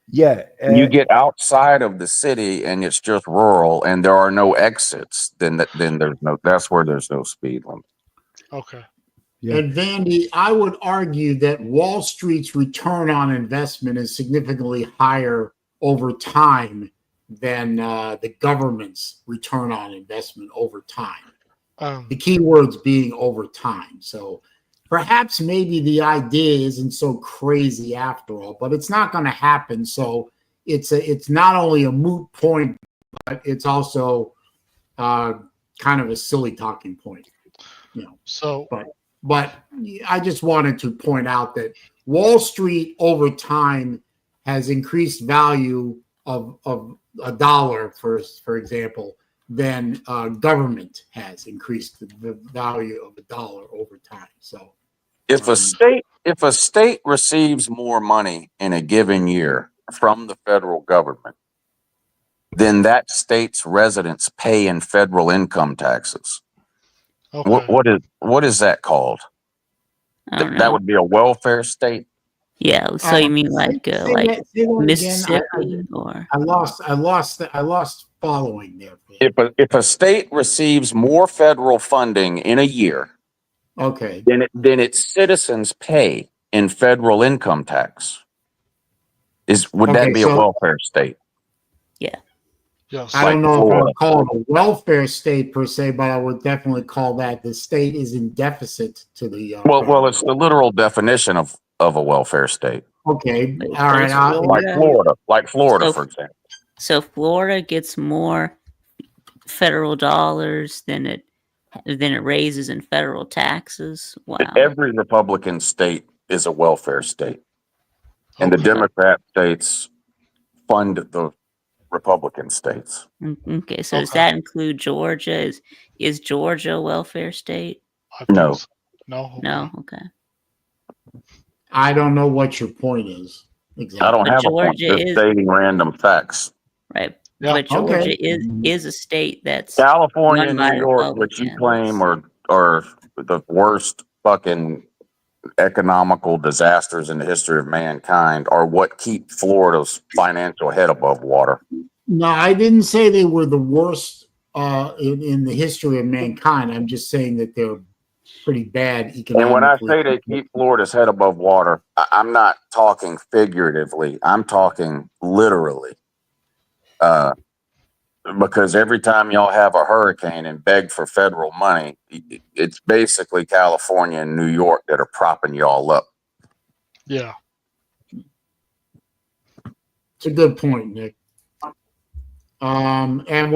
C: Yeah.
F: You get outside of the city and it's just rural and there are no exits. Then there's no. That's where there's no speed limit.
D: Okay.
C: Yeah.
A: And Vandy, I would argue that Wall Street's return on investment is significantly higher over time than the government's return on investment over time. The key words being over time. So perhaps maybe the idea isn't so crazy after all, but it's not going to happen. So it's not only a moot point, but it's also kind of a silly talking point.
D: So,
A: but I just wanted to point out that Wall Street over time has increased value of a dollar, for example, than government has increased the value of a dollar over time. So
F: if a state receives more money in a given year from the federal government, then that state's residents pay in federal income taxes.
D: okay.
F: What is that called?
E: I don't know.
F: That would be a welfare state.
E: Yeah. So you mean like
A: say that again.
E: Mississippi or?
A: I lost following there.
F: If a state receives more federal funding in a year,
A: Okay.
F: then its citizens pay in federal income tax. Would that be a welfare state?
E: Yeah.
D: Yes.
A: I don't know if I would call it a welfare state per se, but I would definitely call that the state is in deficit to the.
F: Well, it's the literal definition of a welfare state.
A: Okay.
E: But
A: All right.
F: Like Florida, for example.
E: So Florida gets more federal dollars than it raises in federal taxes. Wow.
F: Every Republican state is a welfare state, and the Democrat states fund the Republican states.
E: Okay, so does that include Georgia? Is Georgia a welfare state?
F: No.
D: So. No.
E: No. Okay.
A: I don't know what your point is. Exactly.
F: I don't
E: But
F: have a point. Just stating random facts.
E: Right.
D: Yeah.
E: But Georgia is a state that's
F: California and
E: run by
F: New York, which you
E: Republicans.
F: claim are the worst fucking economical disasters in the history of mankind, are what keep Florida's financial head above water.
A: No, I didn't say they were the worst in the history of mankind. I'm just saying that they're pretty bad economically.
F: And when I say they keep Florida's head above water, I'm not talking figuratively. I'm talking literally. Because every time y'all have a hurricane and beg for federal money, it's basically California and New York that are propping y'all up.
D: Yeah.
A: It's a good point, Nick. But hey,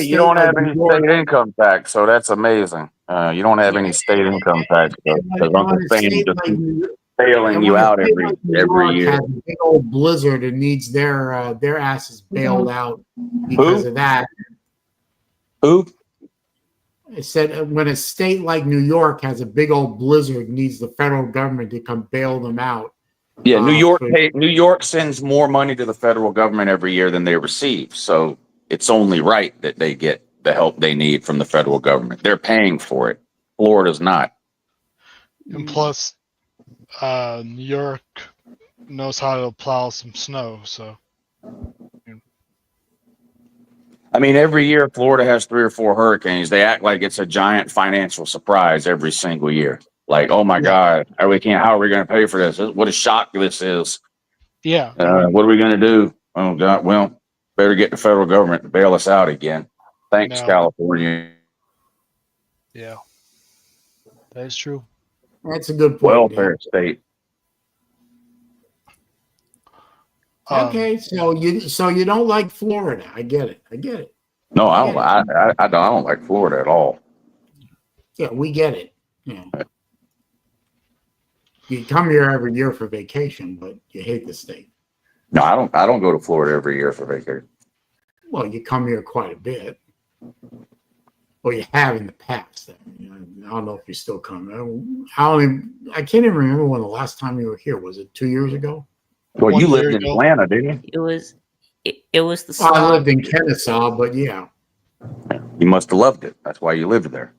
F: you don't have any state income tax, so that's amazing. You don't have any state income tax because Uncle Sam just keeps bailing you out every year.
A: Has a big old blizzard and needs their asses bailed out because of that.
F: Who?
A: It said when a state like New York has a big old blizzard, needs the federal government to come bail them out.
F: Yeah, New York sends more money to the federal government every year than they receive. So it's only right that they get the help they need from the federal government. They're paying for it. Florida's not.
D: And plus, New York knows how to plow some snow. So,
F: I mean, every year Florida has 3 or 4 hurricanes. They act like it's a giant financial surprise every single year. Like, oh my God, how are we going to pay for this? What a shock this is.
D: Yeah.
F: What are we going to do? Oh God, well, better get the federal government to bail us out again. Thanks, California.
D: Yeah, that is true.
A: That's a good point.
F: Welfare state.
A: Okay, so you don't like Florida. I get it.
F: No, I don't like Florida at all.
A: Yeah, we get it. Yeah. You come here every year for vacation, but you hate the state.
F: No, I don't go to Florida every year for vacation.
A: Well, you come here quite a bit. Well, you have in the past. I don't know if you still come. I can't even remember when the last time you were here. Was it 2 years ago?
F: Well, you lived in Atlanta, didn't you?
E: It was the.
A: Well, I lived in Kennesaw, but yeah.
F: You must have loved it. That's why you lived there.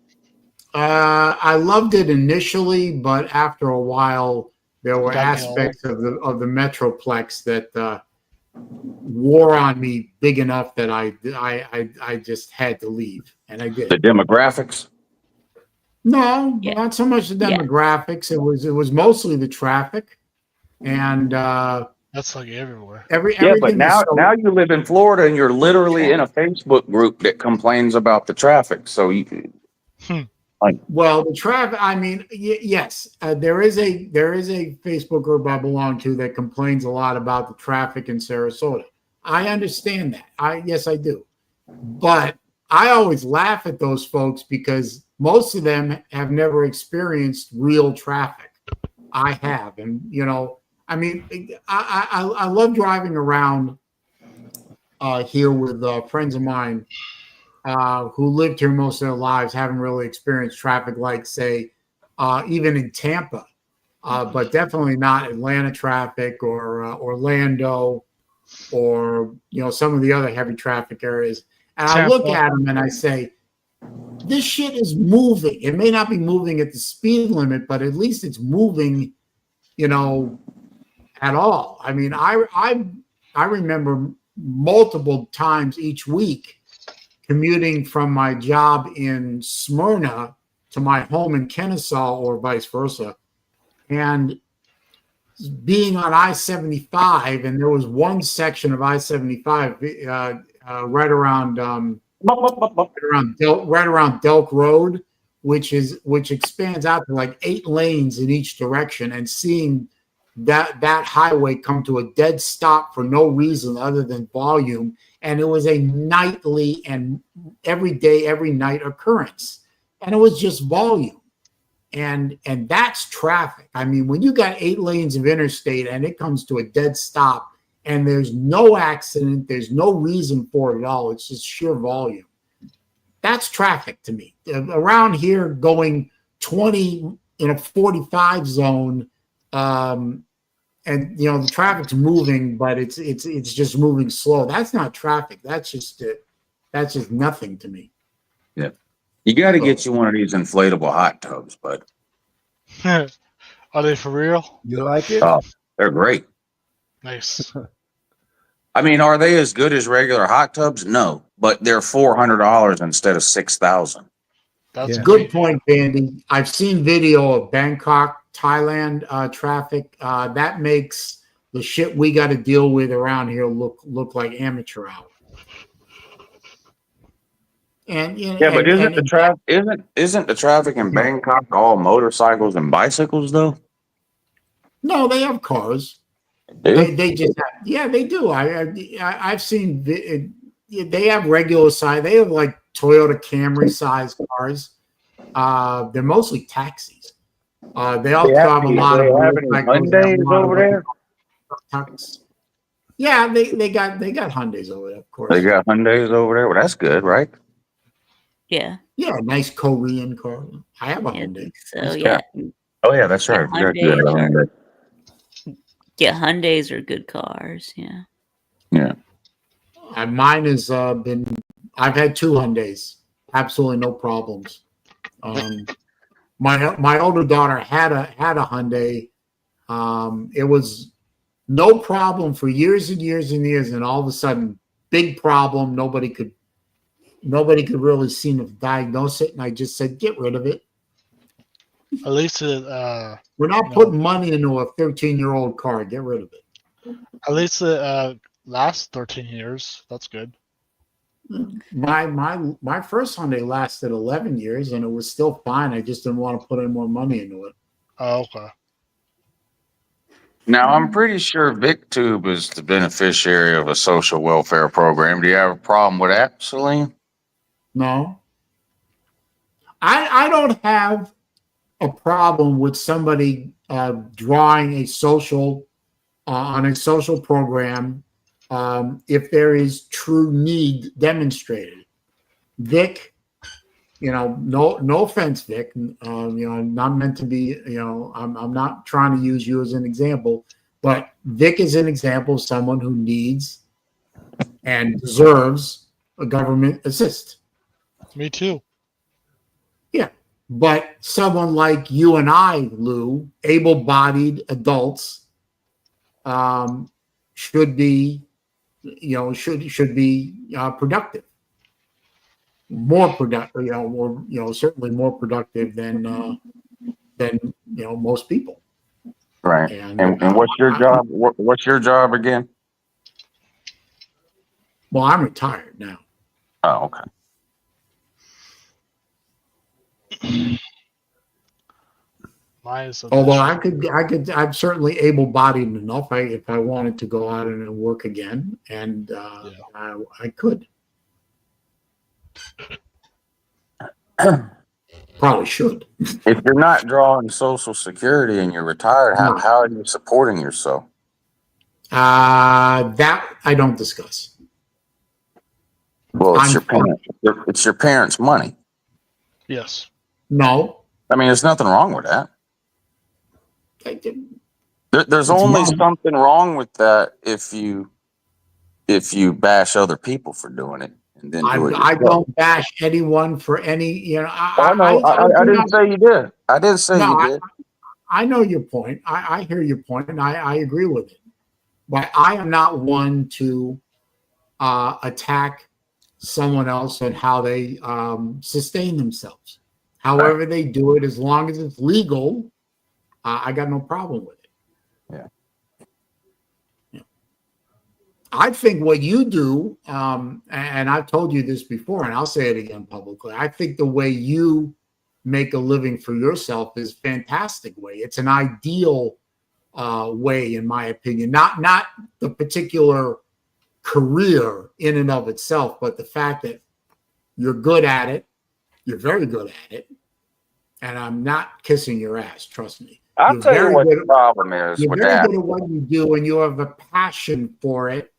A: I loved it initially, but after a while, there were aspects of the Metroplex that wore on me big enough that I just had to leave, and I did.
F: The demographics?
A: No, not so much the demographics. It was mostly the traffic, and
D: That's like everywhere.
F: Yeah, but
A: Everything is
F: now you live in Florida and you're literally in a Facebook group that complains about the traffic. So you,
A: well, the traffic. I mean, yes, there is a Facebook group I belong to that complains a lot about the traffic in Sarasota. I understand that. Yes, I do. But I always laugh at those folks because most of them have never experienced real traffic. I have, and I mean, I love driving around here with friends of mine who lived here most of their lives, haven't really experienced traffic like, say, even in Tampa, but definitely not Atlanta traffic or Orlando or some of the other heavy traffic areas. And I look at them and I say, this shit is moving. It may not be moving at the speed limit, but at least it's moving, at all. I mean, I remember multiple times each week commuting from my job in Smyrna to my home in Kennesaw or vice versa, and being on I-75, and there was one section of I-75 right around Delk Road, which expands out to like 8 lanes in each direction, and seeing that highway come to a dead stop for no reason other than volume, and it was a nightly and every day, every night occurrence, and it was just volume. And that's traffic. I mean, when you got 8 lanes of interstate and it comes to a dead stop and there's no accident, there's no reason for it at all, it's just sheer volume. That's traffic to me. Around here, going 20 in a 45 zone, and the traffic's moving, but it's just moving slow. That's not traffic. That's just nothing to me.
F: Yeah. You got to get you one of these inflatable hot tubs, bud.
D: Are they for real?
C: You like it?
F: Oh, they're great.
D: Nice.
F: I mean, are they as good as regular hot tubs? No, but they're $400 instead of $6,000.
D: That's
A: Good point, Bandy. I've seen video of Bangkok, Thailand traffic. That makes the shit we got to deal with around here look like amateur hour. And
F: but isn't the traffic in Bangkok all motorcycles and bicycles though?
A: No, they have cars. They just have, they do. I've seen they have regular size. They have like Toyota Camry size cars. They're mostly taxis. They also have a lot of
F: Hyundais over there.
A: Trucks. Yeah, they got Hyundais over there, of course.
F: They got Hyundais over there. Well, that's good, right?
E: Yeah.
A: Yeah, nice Korean car. I have a Hyundai.
E: So yeah.
F: Oh yeah, that's right.
E: Hyundais are good cars. Yeah.
F: Yeah.
A: Mine has been. I've had 2 Hyundais. Absolutely no problems. My older daughter had a Hyundai. It was no problem for years and years and years, and all of a sudden, big problem. Nobody could really seem to diagnose it, and I just said, get rid of it.
D: At least
A: we're not putting money into a 13-year-old car. Get rid of it.
D: At least it lasts 13 years. That's good.
A: My first Hyundai lasted 11 years, and it was still fine. I just didn't want to put any more money into it.
D: Oh, okay.
F: Now, I'm pretty sure VicTube is the beneficiary of a social welfare program. Do you have a problem with that, Saleen?
A: No. I don't have a problem with somebody drawing a social on a social program if there is true need demonstrated. Vic, no offense, Vic, not meant to be, I'm not trying to use you as an example, but Vic is an example of someone who needs and deserves a government assist.
D: Me too.
A: Yeah. But someone like you and I, Lou, able-bodied adults, should be, should be productive, more productive, or certainly more productive than most people.
F: Right.
A: And
F: And what's your job? What's your job again?
A: Well, I'm retired now.
F: Oh, okay.
D: Mine is
A: Although
D: additional.
A: I'm certainly able-bodied enough. If I wanted to go out and work again, and I could. Probably should.
F: If you're not drawing Social Security and you're retired,
A: No.
F: how are you supporting yourself?
A: That I don't discuss.
F: Well, it's
A: I'm
F: your parents. It's your parents' money.
D: Yes.
A: No.
F: I mean, there's nothing wrong with that. There's
A: It's
F: only
A: wrong.
F: something wrong with that if you bash other people for doing it and then do it
A: I
F: yourself.
A: don't bash anyone for any. You know,
F: I didn't say you did. I didn't say you did.
A: I know your point. I hear your point, and I agree with it. But I am not one to attack someone else and how they sustain themselves. However they do it, as long as it's legal, I got no problem with it. Yeah. I think what you do, and I've told you this before, and I'll say it again publicly, I think the way you make a living for yourself is a fantastic way. It's an ideal way, in my opinion. Not the particular career in and of itself, but the fact that you're good at it, you're very good at it, and I'm not kissing your ass, trust me.
F: I'll tell you what the problem is
A: You're
F: with
A: very
F: that.
A: good at what you do, and you have a passion for it,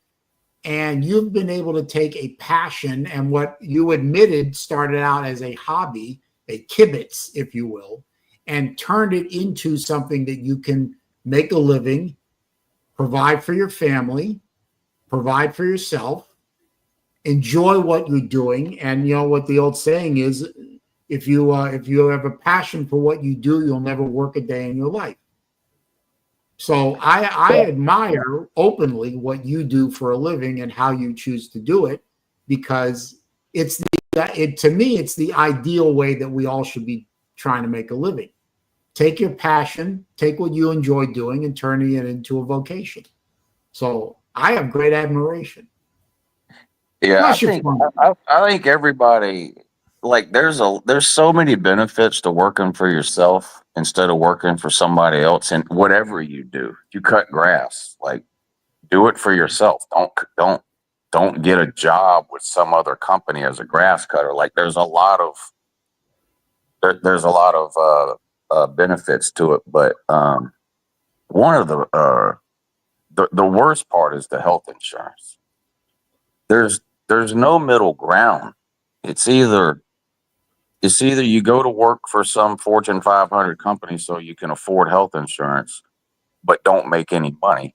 A: and you've been able to take a passion and what you admitted started out as a hobby, a kibitz, if you will, and turned it into something that you can make a living, provide for your family, provide for yourself, enjoy what you're doing. And you know what the old saying is, if you have a passion for what you do, you'll never work a day in your life. So I admire openly what you do for a living and how you choose to do it, because to me it's the ideal way that we all should be trying to make a living. Take your passion, take what you enjoy doing, and turning it into a vocation. So I have great admiration.
F: Yeah, I think everybody, like, there's so many benefits to working for yourself instead of working for somebody else. And whatever you do, you cut grass, like, do it for yourself. Don't get a job with some other company as a grass cutter. Like, there's a lot of benefits to it, but one of the worst part is the health insurance. There's no middle ground. It's either you go to work for some Fortune 500 company so you can afford health insurance, but don't make any money,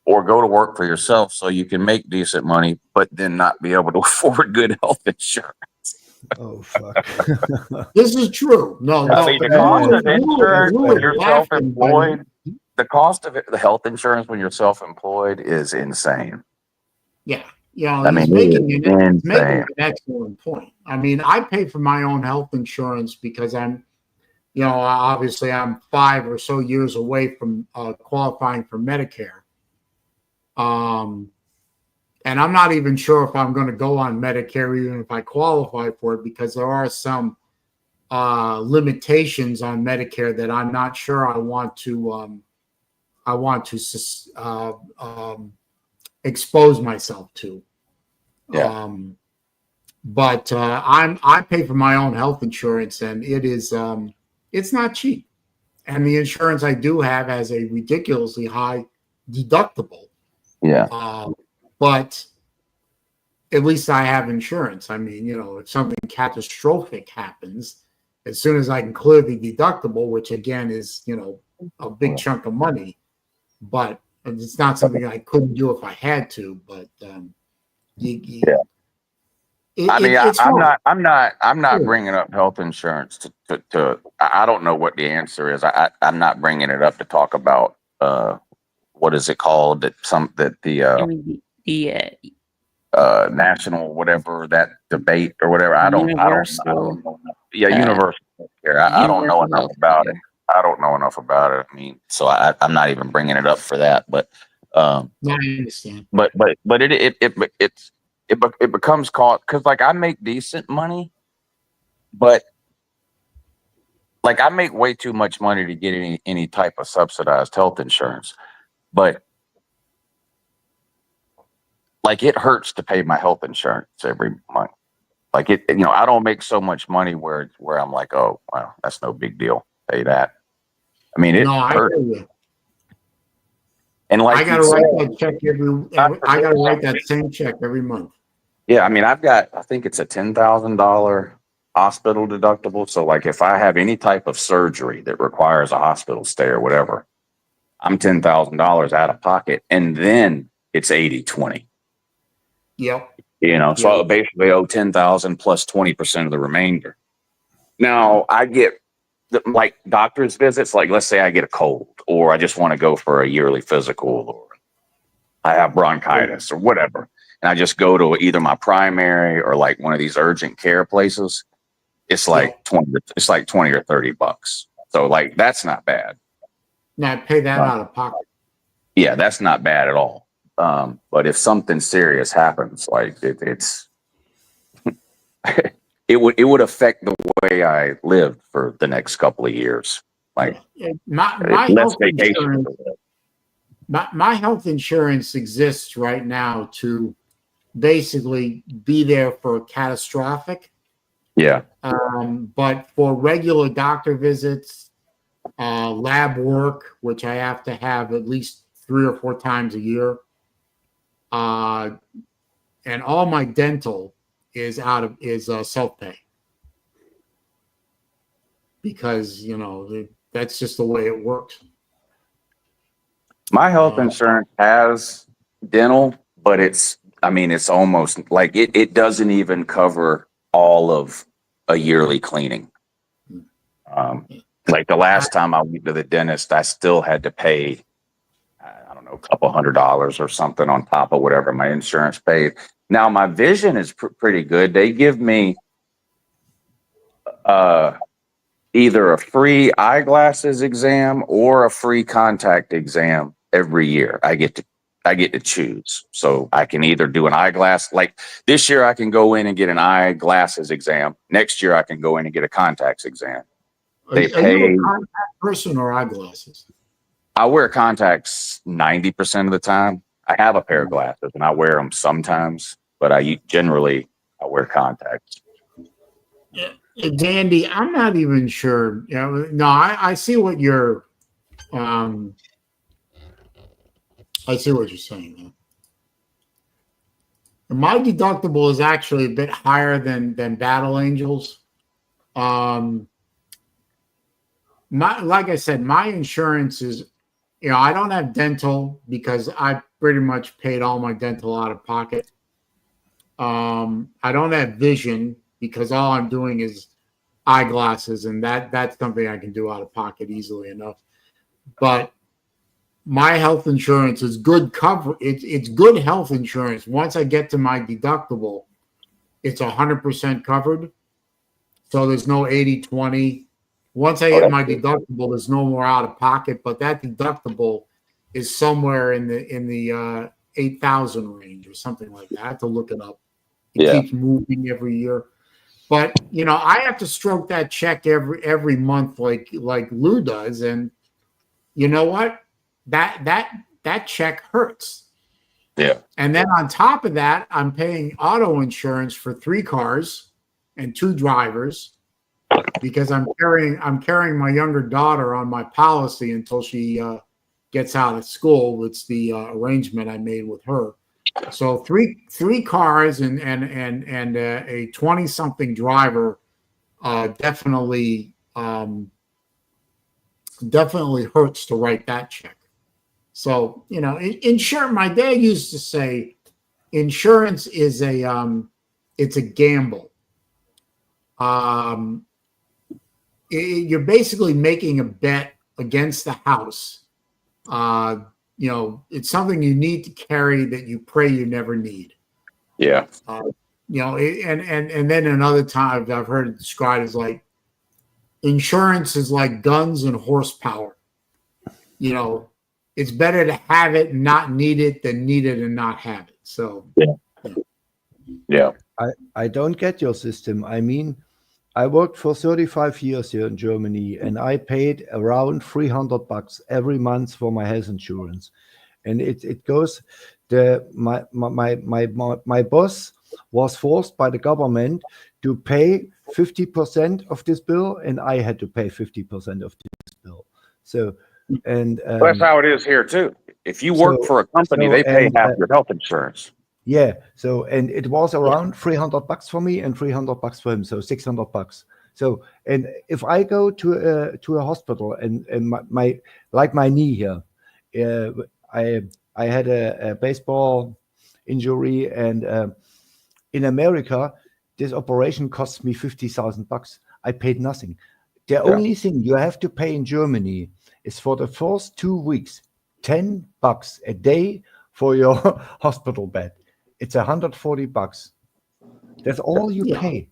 F: or go to work for yourself so you can make decent money, but then not be able to afford good health insurance.
C: Oh, fuck.
A: This is true. No,
F: I mean, the cost of insurance when you're self-employed, the cost of the health insurance when you're self-employed is insane.
A: Yeah. You know,
F: I mean,
A: he's making an
F: insane.
A: excellent point. I mean, I pay for my own health insurance because I'm, you know, obviously I'm 5 or so years away from qualifying for Medicare. And I'm not even sure if I'm going to go on Medicare, even if I qualify for it, because there are some limitations on Medicare that I'm not sure I want to expose myself to.
F: Yeah.
A: But I pay for my own health insurance, and it is it's not cheap. And the insurance I do have has a ridiculously high deductible.
F: Yeah.
A: But at least I have insurance. I mean, you know, if something catastrophic happens, as soon as I can clear the deductible, which again is, you know, a big chunk of money, but it's not something I couldn't do if I had to. But
F: I'm not bringing up health insurance to I don't know what the answer is. I'm not bringing it up to talk about what is it called the national whatever, that debate or whatever. I don't know. Yeah, universal healthcare. I don't know enough about it. I don't know enough about it. I mean, so I'm not even bringing it up for that. But
A: No, I understand.
F: but it becomes caught because like I make decent money, but like I make way too much money to get any type of subsidized health insurance. But like it hurts to pay my health insurance every month. Like it, I don't make so much money where I'm like, oh, well, that's no big deal. Pay that. I mean, it
A: No, I
F: hurts.
A: hear you.
F: And like
A: I gotta
F: you
A: write
F: said,
A: that check I gotta write that same check every month.
F: yeah, I mean, I think it's a $10,000 hospital deductible. So like if I have any type of surgery that requires a hospital stay or whatever, I'm $10,000 out of pocket. And then it's 80/20.
A: Yep.
F: So I basically owe 10,000 plus 20% of the remainder. Now I get like doctor's visits, like let's say I get a cold or I just want to go for a yearly physical or I have bronchitis or whatever. And I just go to either my primary or like one of these urgent care places. It's like 20 or $30. So like, that's not bad.
A: Now pay that out of pocket.
F: Yeah, that's not bad at all. But if something serious happens, like it's, it would affect the way I live for the next couple of years. Like
A: my
F: less
A: health
F: vacation.
A: insurance, my health insurance exists right now to basically be there for catastrophic.
F: Yeah.
A: But for regular doctor visits, lab work, which I have to have at least 3 or 4 times a year, and all my dental is self-pay because that's just the way it works.
F: My health insurance has dental, but it's almost like it doesn't even cover all of a yearly cleaning. Like the last time I went to the dentist, I still had to pay, I don't know, a couple $100 or something on top of whatever my insurance paid. Now my vision is pretty good. They give me either a free eyeglasses exam or a free contact exam every year. I get to choose. So I can either do an eyeglass, like this year I can go in and get an eyeglasses exam. Next year I can go in and get a contacts exam.
A: Are you a contact person or eyeglasses?
F: I wear contacts 90% of the time. I have a pair of glasses and I wear them sometimes, but I wear contacts.
A: Yeah. Dandy, I'm not even sure. No, I see what you're I see what you're saying. My deductible is actually a bit higher than Battle Angels. Like I said, my insurance is, I don't have dental because I pretty much paid all my dental out of pocket. I don't have vision because all I'm doing is eyeglasses, and that's something I can do out of pocket easily enough. But my health insurance is good cover. It's good health insurance. Once I get to my deductible, it's 100% covered. So there's no 80/20. Once I hit my deductible, there's no more out of pocket. But that deductible is somewhere in the 8,000 range or something like that. I have to look it up. It keeps moving every year. But I have to stroke that check every month like Lou does, and you know what? That check hurts.
F: Yeah.
A: And then on top of that, I'm paying auto insurance for 3 cars and 2 drivers because I'm carrying my younger daughter on my policy until she gets out of school. It's the arrangement I made with her. So three cars and a 20-something driver definitely hurts to write that check. So insurance. My dad used to say, insurance is it's a gamble. You're basically making a bet against the house. It's something you need to carry that you pray you never need.
F: Yeah.
A: And then another time I've heard it described as like insurance is like guns and horsepower. You know, it's better to have it and not need it than need it and not have it. So,
F: Yeah.
C: I don't get your system. I mean, I worked for 35 years here in Germany, and I paid around $300 every month for my health insurance. And it goes, my boss was forced by the government to pay 50% of this bill, and I had to pay 50% of this bill. So, and
F: That's how it is here too. If you work for a company, they pay half your health insurance.
C: Yeah. So, and it was around $300 for me and $300 for him. So $600. So, and if I go to a hospital and my like my knee here, I had a baseball injury, and in America, this operation cost me $50,000. I paid nothing. The only thing you have to pay in Germany is for the first 2 weeks, $10 a day for your hospital bed. It's $140. That's all you pay.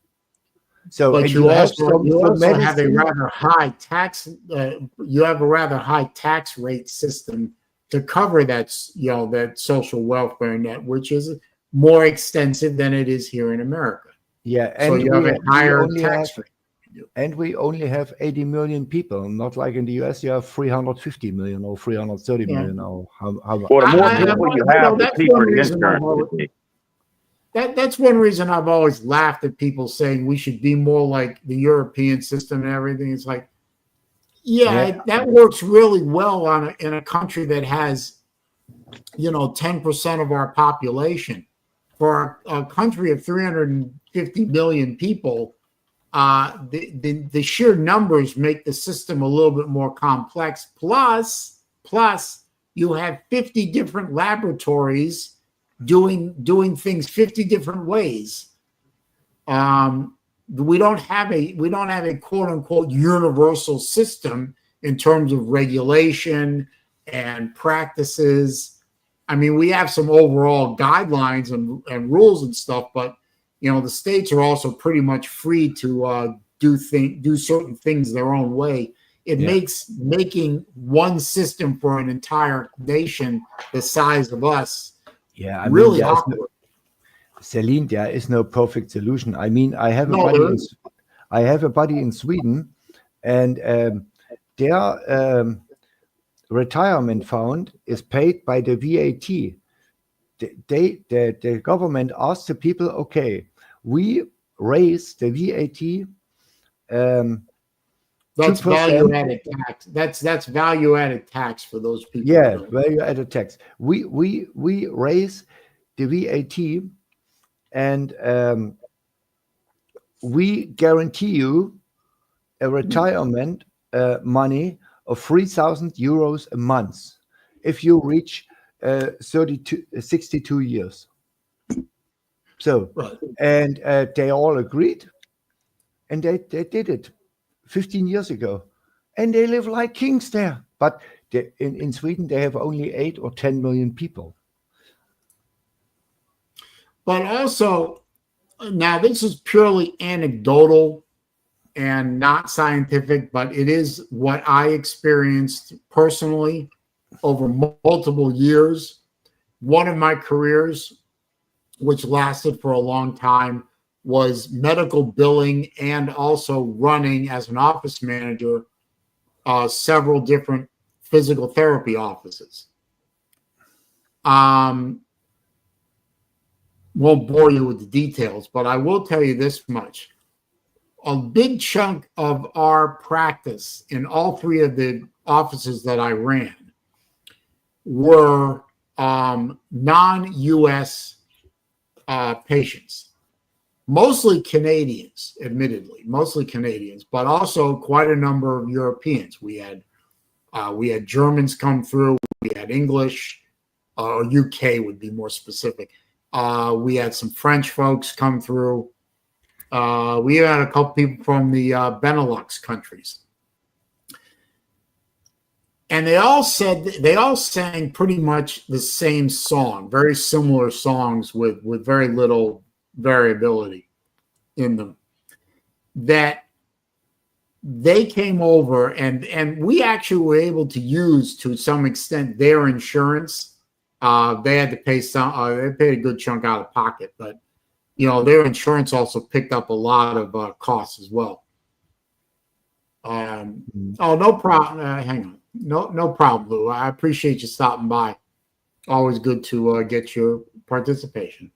C: So,
A: but
C: and
A: you also
C: medicine.
A: have a rather high tax. You have a rather high tax rate system to cover that, that social welfare net, which is more extensive than it is here in America.
C: Yeah,
A: and so you have a higher tax rate.
C: And we only have 80 million people, not like in the US. You have 350 million or 330 million. Or how
F: well, the more people you have, the cheaper the insurance would be.
A: That's one reason I've always laughed at people saying we should be more like the European system and everything. It's like, that works really well in a country that has, 10% of our population. For a country of 350 million people, the sheer numbers make the system a little bit more complex. Plus, you have 50 different laboratories doing things 50 different ways. We don't have a quote unquote universal system in terms of regulation and practices. I mean, we have some overall guidelines and rules and stuff, but the states are also pretty much free to do certain things their own way. It makes making one system for an entire nation the size of us really awkward.
C: Saleen, there is no perfect solution. I mean, I have a buddy in Sweden, and their retirement fund is paid by the VAT. The government asks the people, okay, we raise the VAT.
A: That's value-added tax. That's value-added tax for those people.
C: Yeah, value-added tax. We raise the VAT, and we guarantee you a retirement money of 3,000 euros a month if you reach 62 years. So, and they all agreed, and they did it 15 years ago, and they live like kings there. But in Sweden, they have only 8 or 10 million people.
A: But also, now this is purely anecdotal and not scientific, but it is what I experienced personally over multiple years. One of my careers, which lasted for a long time, was medical billing and also running as an office manager several different physical therapy offices. Won't bore you with the details, but I will tell you this much. A big chunk of our practice in all three of the offices that I ran were non-US patients. Mostly Canadians, admittedly, but also quite a number of Europeans. We had Germans come through. We had English, or UK would be more specific. We had some French folks come through. We had a couple people from the Benelux countries, and they all sang pretty much the same song, very similar songs with very little variability in them. That they came over, and we actually were able to use to some extent their insurance. They had to pay they paid a good chunk out of pocket, but their insurance also picked up a lot of costs as well. Oh, no problem. Hang on. No problem, Lou. I appreciate you stopping by. Always good to get your participation.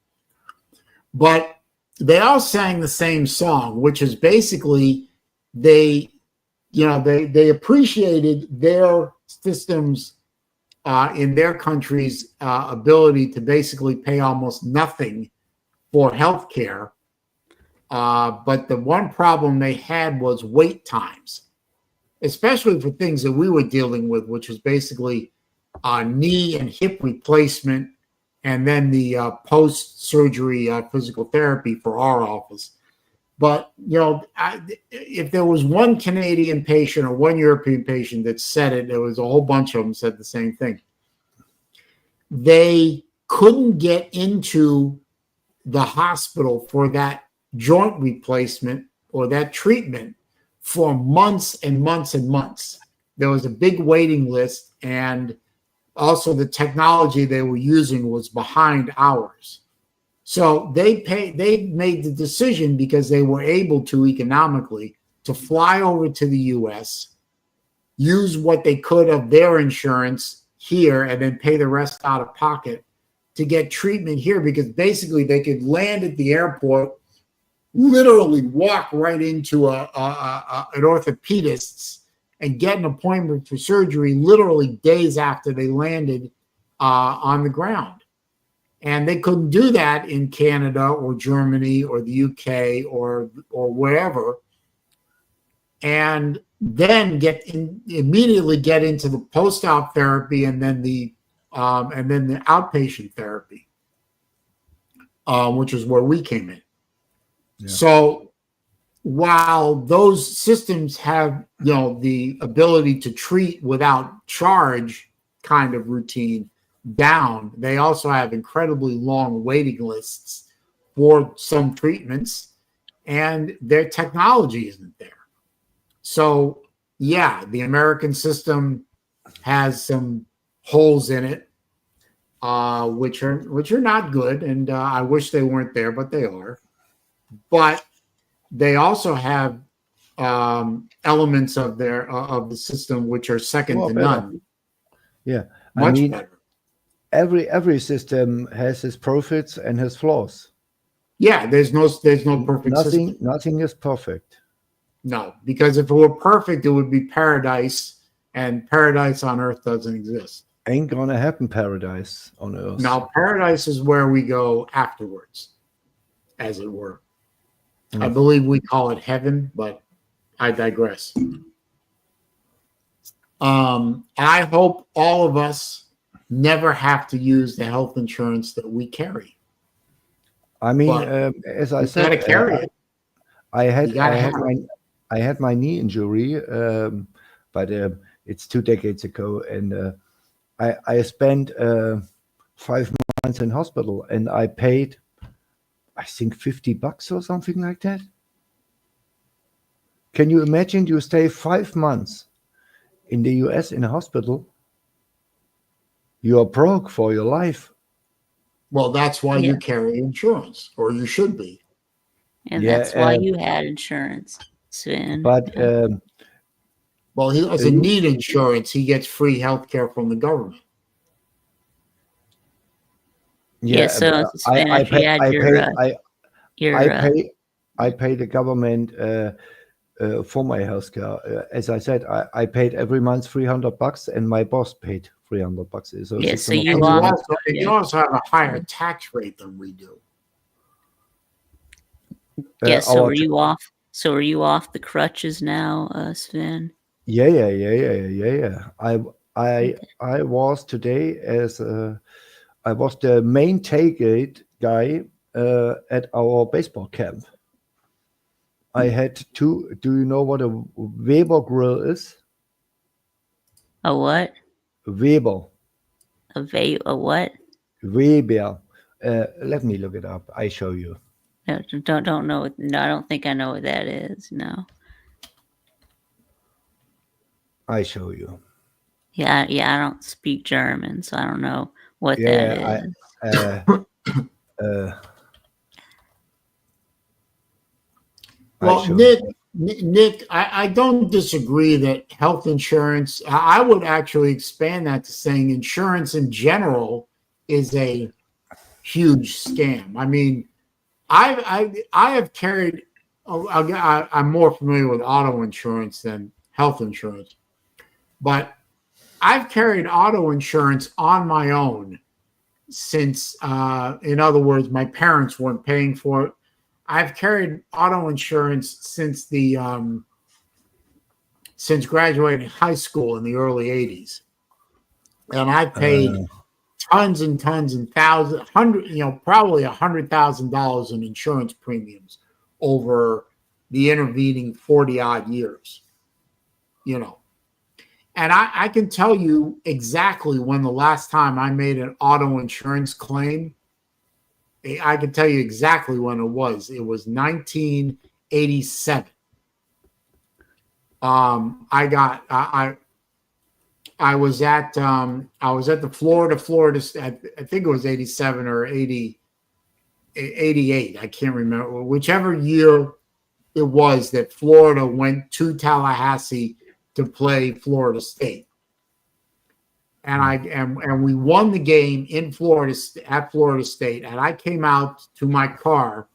A: But they all sang the same song, which is basically they appreciated their systems in their country's ability to basically pay almost nothing for health care. But the one problem they had was wait times, especially for things that we were dealing with, which was basically knee and hip replacement, and then the post-surgery physical therapy for our office. But, if there was one Canadian patient or one European patient that said it, there was a whole bunch of them said the same thing. They couldn't get into the hospital for that joint replacement or that treatment for months and months and months. There was a big waiting list, and also the technology they were using was behind ours. So they made the decision, because they were able to economically, to fly over to the US, use what they could of their insurance here, and then pay the rest out of pocket to get treatment here, because basically they could land at the airport, literally walk right into an orthopedist's and get an appointment for surgery literally days after they landed on the ground. And they couldn't do that in Canada or Germany or the UK or wherever. And then immediately get into the post-op therapy and then the outpatient therapy, which is where we came in. Yeah. So while those systems have the ability to treat without charge kind of routine down, they also have incredibly long waiting lists for some treatments, and their technology isn't there. So yeah, the American system has some holes in it, which are not good, and I wish they weren't there, but they are. But they also have elements of the system which are second to none.
C: Yeah,
A: much better.
C: Every system has its profits and his flaws.
A: Yeah, there's no perfect system.
C: Nothing is perfect.
A: No, because if it were perfect, it would be paradise, and paradise on earth doesn't exist.
C: Ain't gonna happen paradise on earth.
A: Now, paradise is where we go afterwards, as it were. I believe we call it heaven, but I digress. I hope all of us never have to use the health insurance that we carry.
C: I mean, as I said,
A: gotta carry it.
C: I had my knee injury, but it's 2 decades ago, and I spent 5 months in hospital, and I paid, I think, $50 or something like that. Can you imagine you stay 5 months in the US in a hospital? You are broke for your life.
A: Well, that's why you carry insurance, or you should be.
E: And that's why you had insurance, Sven.
C: But
A: well, he doesn't need insurance. He gets free health care from the government.
E: Yeah, so Sven, I
C: pay the government for my health care. As I said, I paid every month $300, and my boss paid $300. So
E: yeah, so
A: you also have a higher tax rate than we do.
E: Yeah, so are you off? So are you off the crutches now, Sven?
C: Yeah. I was today I was the main tailgate guy at our baseball camp. I had two. Do you know what a Weber grill is?
E: A what?
C: Weber.
E: A what?
C: Weber. Let me look it up. I show you.
E: No, don't know. No, I don't think I know what that is. No.
C: I show you.
E: Yeah, I don't speak German, so I don't know what
C: Yeah,
E: that is.
A: Well,
C: show you.
A: Nick, I don't disagree that health insurance, I would actually expand that to saying insurance in general is a huge scam. I mean, I have carried, I'm more familiar with auto insurance than health insurance, but I've carried auto insurance on my own since, in other words, my parents weren't paying for it. I've carried auto insurance since graduating high school in the early 80s. And I've paid tons and tons and probably $100,000 in insurance premiums over the intervening 40 odd years, And I can tell you exactly when the last time I made an auto insurance claim. I can tell you exactly when it was. It was 1987. I was at the Florida. I think it was 87 or 88. I can't remember whichever year it was that Florida went to Tallahassee to play Florida State. And we won the game in Florida at Florida State. And I came out to my car,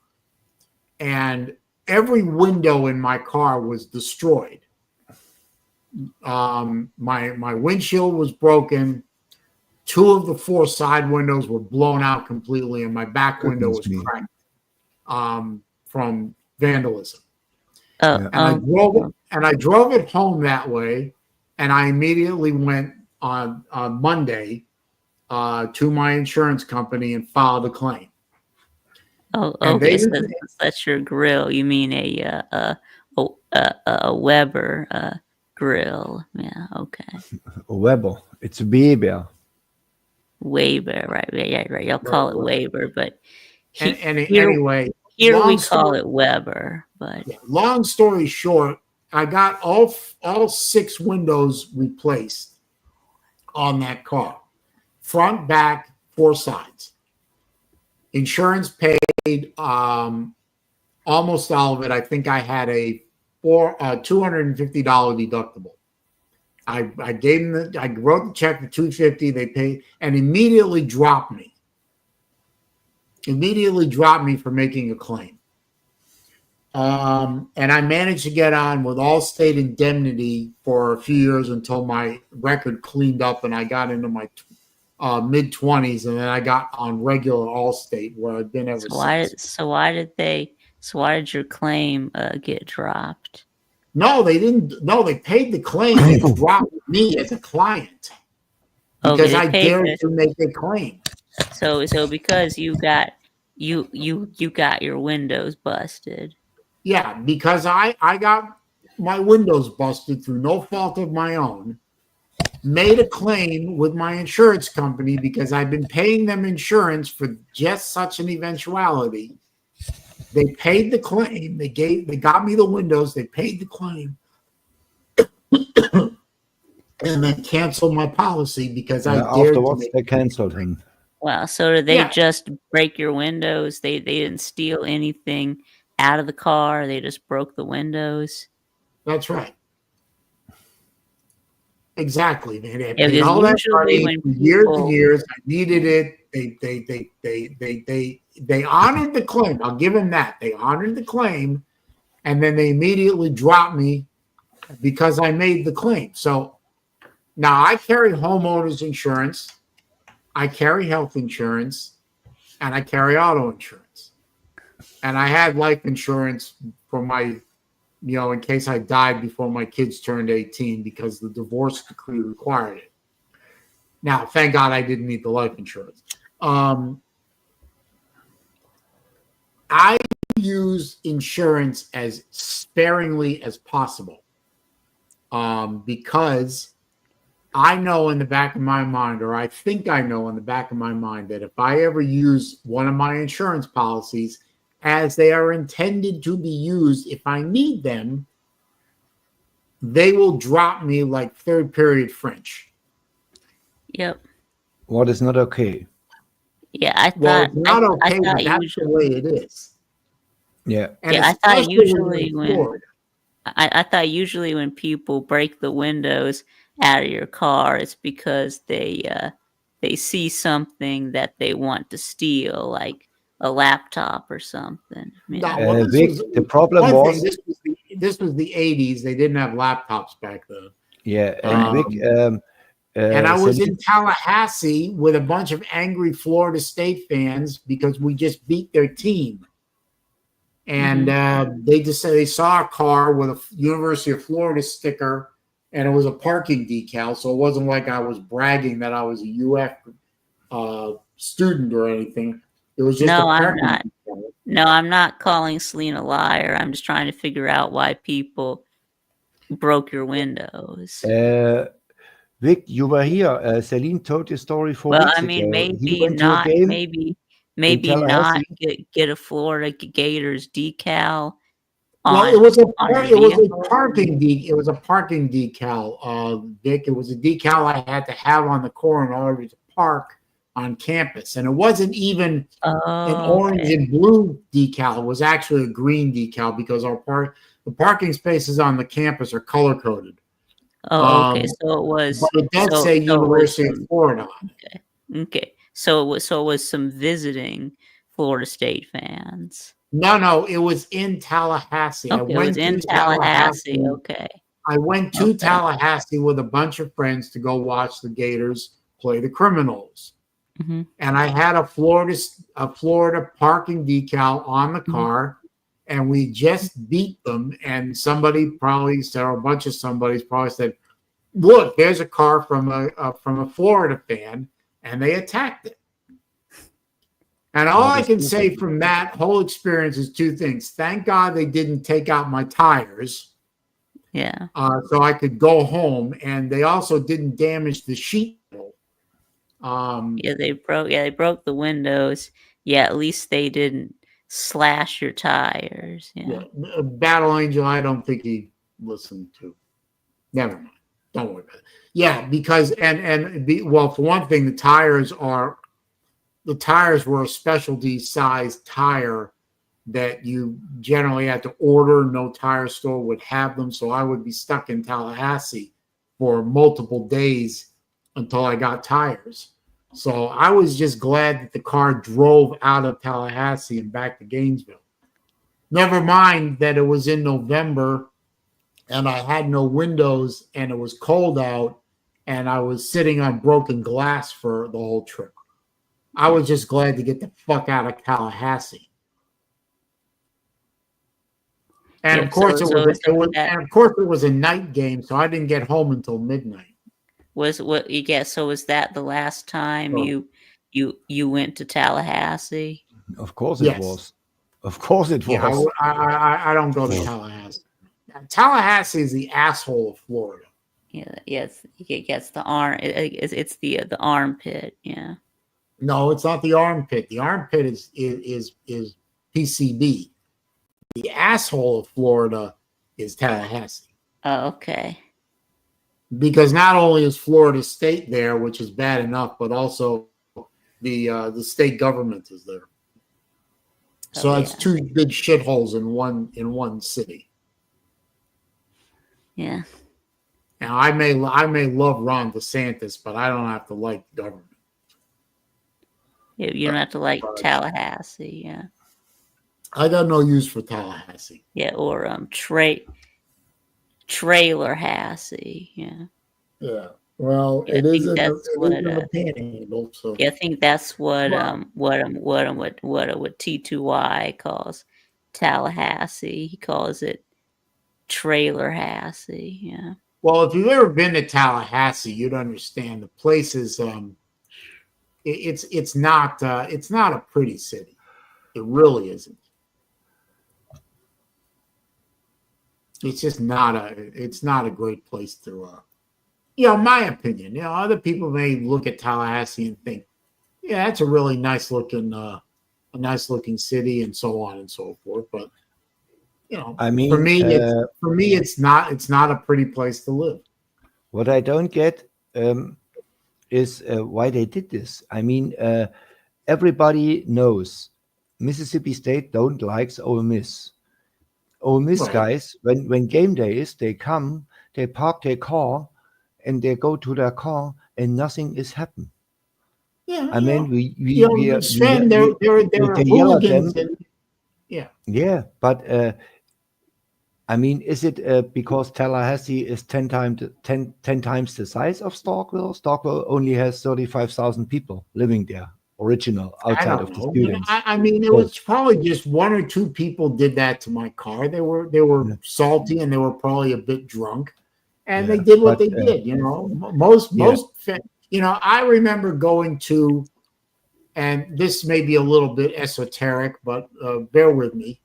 A: and every window in my car was destroyed. My windshield was broken. 2 of the 4 side windows were blown out completely, and my back window was cracked from vandalism. I drove it home that way, and I immediately went on Monday to my insurance company and filed a claim.
E: Oh, okay. So that's your grill. You mean a Weber grill? Yeah. Okay.
C: Weber. It's a Weber.
E: Weber, right? Yeah, right. Y'all call it Weber, but
A: anyway,
E: here we call it Weber. But
A: long story short, I got all 6 windows replaced on that car, front, back, 4 sides. Insurance paid almost all of it. I think I had a $250 deductible. I gave them I wrote the check for $250. They paid and immediately dropped me. For making a claim. And I managed to get on with Allstate Indemnity for a few years until my record cleaned up and I got into my mid-20s, and then I got on regular Allstate, where I've been ever since.
E: So why did your claim get dropped?
A: No, they didn't. No, they paid the claim. They dropped me as a client because I dared to make a claim.
E: So because you got your windows busted.
A: Yeah, because I got my windows busted through no fault of my own. Made a claim with my insurance company because I've been paying them insurance for just such an eventuality. They paid the claim. They got me the windows. They paid the claim, and then canceled my policy because I dared to make.
C: They canceled him.
E: Wow. So did they just break your windows? They didn't steal anything out of the car. They just broke the windows.
A: That's right. Exactly, man. They
E: paid all that money
A: for years and years. I needed it. They honored the claim. I'll give them that. They honored the claim, and then they immediately dropped me because I made the claim. So now I carry homeowners insurance, I carry health insurance, and I carry auto insurance. And I had life insurance for my, in case I died before my kids turned 18 because the divorce decree required it. Now, thank God I didn't need the life insurance. I use insurance as sparingly as possible because I know in the back of my mind, or I think I know in the back of my mind, that if I ever use one of my insurance policies as they are intended to be used if I need them, they will drop me like third period French.
E: Yep.
C: What is not okay?
E: Yeah, I
A: Well,
E: thought.
A: it's not
E: I
A: okay,
E: thought
A: but that's
E: usually.
A: the way it is.
C: Yeah.
A: And
E: Yeah, I thought
A: especially when you're
E: usually
A: in
E: when
A: Florida.
E: I thought usually when people break the windows out of your car, it's because they see something that they want to steal, like a laptop or something. You
A: No,
E: know?
A: well, this
C: Vic,
A: was
C: the problem
A: one thing.
C: was,
A: This was the 80s. They didn't have laptops back then.
C: yeah, and
E: Right.
C: Vic,
A: And I was
C: Celine,
A: in Tallahassee with a bunch of angry Florida State fans because we just beat their team. And they just said they saw a car with a University of Florida sticker, and it was a parking decal. So it wasn't like I was bragging that I was a UF student or anything. It was just
E: No,
A: a
E: I'm
A: parking
E: not.
A: decal.
E: No, I'm not calling Celine a liar. I'm just trying to figure out why people broke your windows.
C: Vic, you were here. Celine told the story 4
E: Well,
C: weeks
E: I mean,
C: ago. He
E: maybe
C: went to a
E: not.
C: game
E: Maybe
C: in
E: not
C: Tallahassee.
E: get a Florida Gators decal
A: Well,
E: on your vehicle.
A: it was a parking decal, Dick. It was a decal I had to have on the car in order to park on campus, and it wasn't even an orange
E: Okay.
A: and blue decal. It was actually a green decal because the parking spaces on the campus are color coded.
E: Oh, okay. So it was.
A: But it does say
E: So it was
A: University of
E: some.
A: Florida.
E: Okay. So it was some visiting Florida State fans.
A: No, it was in Tallahassee. I
E: Okay, it was
A: went
E: in
A: to
E: Tallahassee.
A: Tallahassee.
E: Okay.
A: I went to
E: Okay.
A: Tallahassee with a bunch of friends to go watch the Gators play the Criminals.
E: Mm-hmm.
A: And I had a Florida parking decal on the car, and we just beat them. And somebody probably said, or a bunch of somebody's probably said, "Look, there's a car from a Florida fan," and they attacked it. And all I can say from that whole experience is two things. Thank God they didn't take out my tires.
E: Yeah.
A: So I could go home, and they also didn't damage the sheet metal.
E: They broke the windows. Yeah, at least they didn't slash your tires. Yeah.
A: Battle Angel, I don't think he listened to. Never mind. Don't worry about it. Yeah, because well, for one thing, the tires were a specialty size tire that you generally had to order. No tire store would have them. So I would be stuck in Tallahassee for multiple days until I got tires. So I was just glad that the car drove out of Tallahassee and back to Gainesville. Never mind that it was in November and I had no windows and it was cold out and I was sitting on broken glass for the whole trip. I was just glad to get the fuck out of Tallahassee. And
E: Yep,
A: of course
E: so
A: it was a night game, so I didn't get home until midnight.
E: Was that the last time you went to Tallahassee?
C: Of course
A: Yes.
C: it was. Of course it
A: Yeah,
C: was.
A: I don't go to Tallahassee. Tallahassee is the asshole of Florida.
E: Yeah, yes, the arm. It's the armpit. Yeah.
A: No, it's not the armpit. The armpit is PCB. The asshole of Florida is Tallahassee.
E: Oh, okay.
A: Because not only is Florida State there, which is bad enough, but also the state government is there. So it's two big shitholes in one city.
E: Yeah.
A: Now I may love Ron DeSantis, but I don't have to like government.
E: You don't have to like Tallahassee. Yeah.
A: I got no use for Tallahassee.
E: Yeah, or Trailer Hassee. Yeah.
A: Yeah. Well,
E: Yeah,
A: it is in
E: the
A: Panhandle. So
E: yeah, I think that's what T2Y calls Tallahassee. He calls it Trailer Hassee. Yeah.
A: Well, if you've ever been to Tallahassee, you'd understand the place is it's not a pretty city. It really isn't. It's just not a great place to my opinion. Other people may look at Tallahassee and think, yeah, that's a really nice looking city and so on and so forth. But you know,
C: I mean,
A: for me, it's not a pretty place to live.
C: what I don't get is why they did this. I mean, everybody knows Mississippi State don't likes Ole Miss. Ole Miss
A: Right.
C: guys, when game day is, they come, they park their car, and they go to their car, and nothing is happened.
A: Yeah,
C: I mean, we
A: Sven, there are
C: yell at them.
A: hooligans. Yeah.
C: Yeah, but I mean, is it because Tallahassee is 10 times the size of Starkville? Starkville only has 35,000 people living there, original,
A: I
C: outside
A: don't
C: of the
A: know.
C: students.
A: I mean, it was probably just one or two people did that to my car. They were
C: Yeah.
A: salty and they were probably a bit drunk, and
C: Yeah,
A: they did what
C: but,
A: they did. You know, most you know, I remember going to, and this may be a little bit esoteric, but bear with me.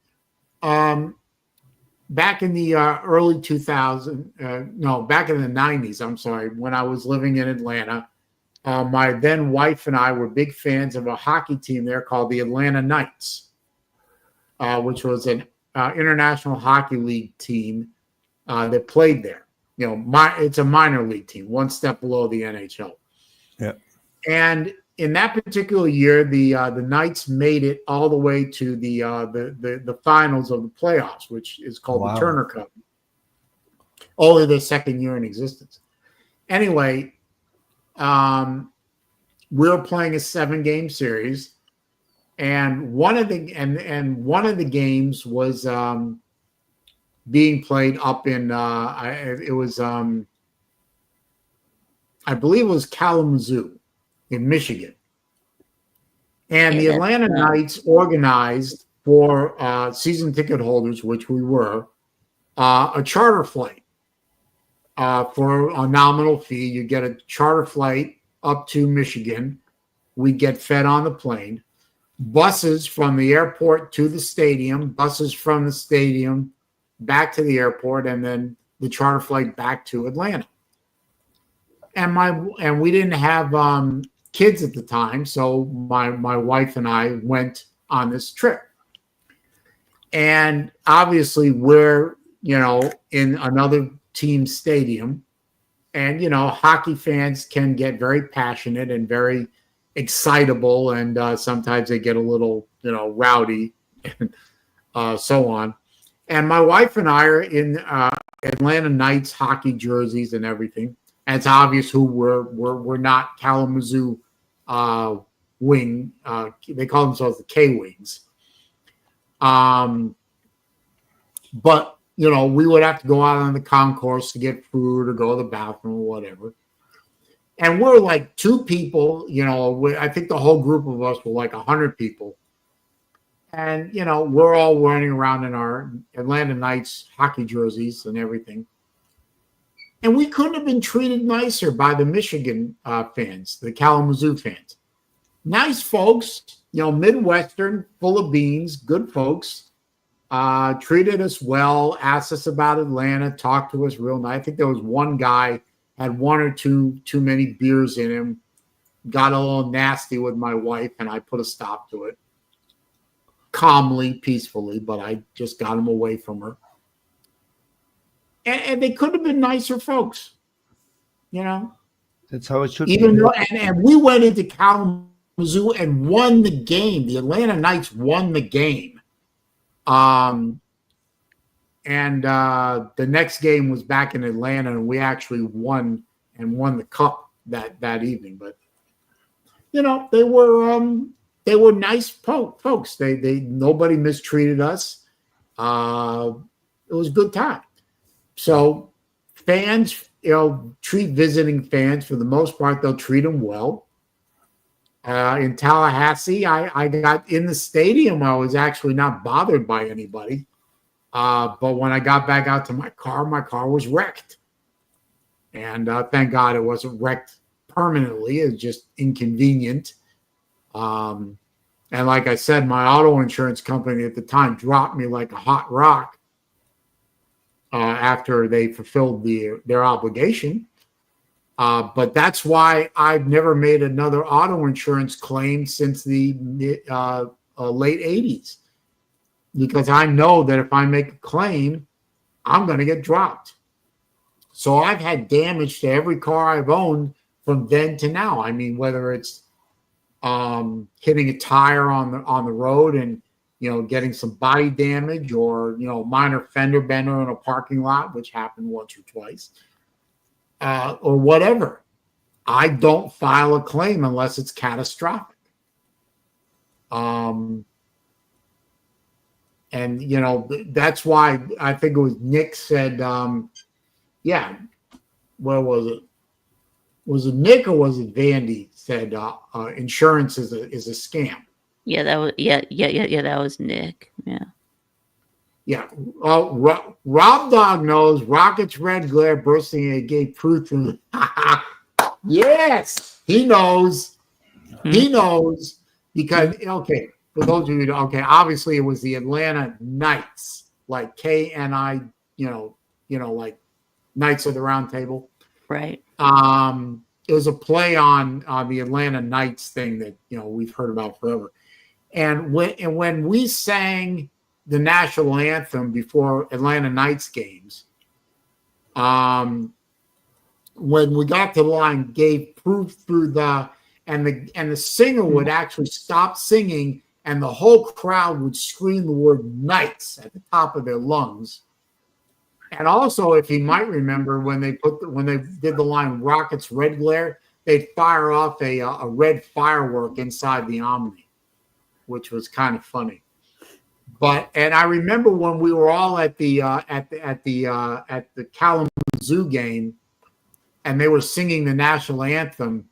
A: Back in the early 2000s, no, back in the 90s, I'm sorry, when I was living in Atlanta, my then wife and I were big fans of a hockey team there called the Atlanta Knights, which was an international hockey league team that played there. You know, it's a minor league team, one step below the NHL.
C: Yeah.
A: And in that particular year, the Knights made it all the way to the finals of the playoffs, which is called the Turner Cup. Only their second year in existence. Anyway, we were playing a 7-game series, and one of the games was being played up in I believe it was Kalamazoo in Michigan. And
E: Yeah,
A: the Atlanta Knights organized for season ticket holders, which we were, a charter flight for a nominal fee. You get a charter flight up to Michigan. We get fed on the plane. Buses from the airport to the stadium, buses from the stadium back to the airport, and then the charter flight back to Atlanta. And we didn't have kids at the time, so my wife and I went on this trip. And obviously we're, you know, in another team stadium, and you know, hockey fans can get very passionate and very excitable, and sometimes they get a little, you know, rowdy and so on. And my wife and I are in Atlanta Knights hockey jerseys and everything. And it's obvious who we're not Kalamazoo wing. They call themselves the K-Wings. But, you know, we would have to go out on the concourse to get food or go to the bathroom or whatever. And we're like 2 people, you know, I think the whole group of us were like 100 people. And, you know, we're all running around in our Atlanta Knights hockey jerseys and everything. And we couldn't have been treated nicer by the Michigan fans, the Kalamazoo fans. Nice folks, you know, Midwestern, full of beans, good folks, treated us well, asked us about Atlanta, talked to us real nice. I think there was one guy had 1 or 2 too many beers in him, got a little nasty with my wife, and I put a stop to it. Calmly, peacefully, but I just got him away from her. And they could have been nicer folks, you know.
C: That's how it should
A: Even
C: be.
A: though, and we went into Kalamazoo and won the game. The Atlanta Knights won the game. And the next game was back in Atlanta, and we actually won the cup that evening. But you know, they were nice folks. They nobody mistreated us. It was a good time. So fans, you know, treat visiting fans for the most part. They'll treat them well. In Tallahassee, I got in the stadium. I was actually not bothered by anybody. But when I got back out to my car was wrecked. And thank God it wasn't wrecked permanently. It was just inconvenient. And like I said, my auto insurance company at the time dropped me like a hot rock after they fulfilled their obligation. But that's why I've never made another auto insurance claim since the late 80s. because I know that if I make a claim, I'm going to get dropped. So I've had damage to every car I've owned from then to now. I mean, whether it's hitting a tire on the road and getting some body damage, or minor fender bender in a parking lot, which happened once or twice, or whatever. I don't file a claim unless it's catastrophic. And that's why I think it was Nick said, yeah, where was it? Was it Nick or was it Vandy said insurance is a scam?
E: Yeah, that was that was Nick. Yeah.
A: Yeah. Rob Dog knows Rocket's red glare bursting and gave proof. Yes, he knows. He knows because for those of you, obviously it was the Atlanta Knights, like KNI, like Knights of the Round Table.
E: Right.
A: It was a play on the Atlanta Knights thing that we've heard about forever. And when we sang the national anthem before Atlanta Knights games, when we got to the line, gave proof through and the singer would actually stop singing, and the whole crowd would scream the word Knights at the top of their lungs. And also, if you might remember, when they did the line "Rockets Red Glare," they'd fire off a red firework inside the Omni, which was kind of funny. And I remember when we were all at the Kalamazoo game, and they were singing the national anthem,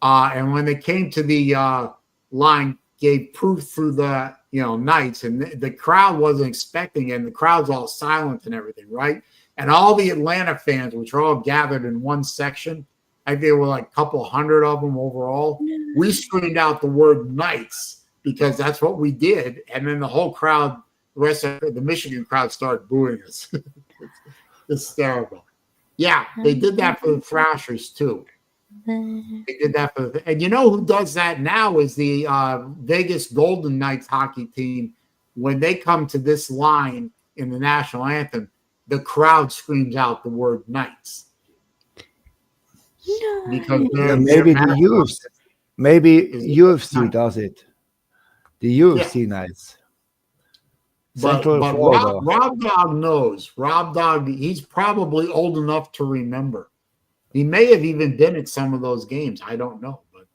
A: and when they came to the line, gave proof through the Knights, and the crowd wasn't expecting it, and the crowd's all silent and everything, right? And all the Atlanta fans, which are all gathered in one section, I think there were like a couple hundred of them overall, we screamed out the word Knights because that's what we did, and then the whole crowd, the rest of the Michigan crowd, started booing us. It's hysterical. Yeah, they did that for the Thrashers too. They did that for and who does that now is the Vegas Golden Knights hockey team. When they come to this line in the national anthem, the crowd screams out the word Knights. Because
C: maybe the UFC does it. The UFC Knights.
A: But Rob Dog knows. Rob Dog, he's probably old enough to remember. He may have even been at some of those games. I don't know, but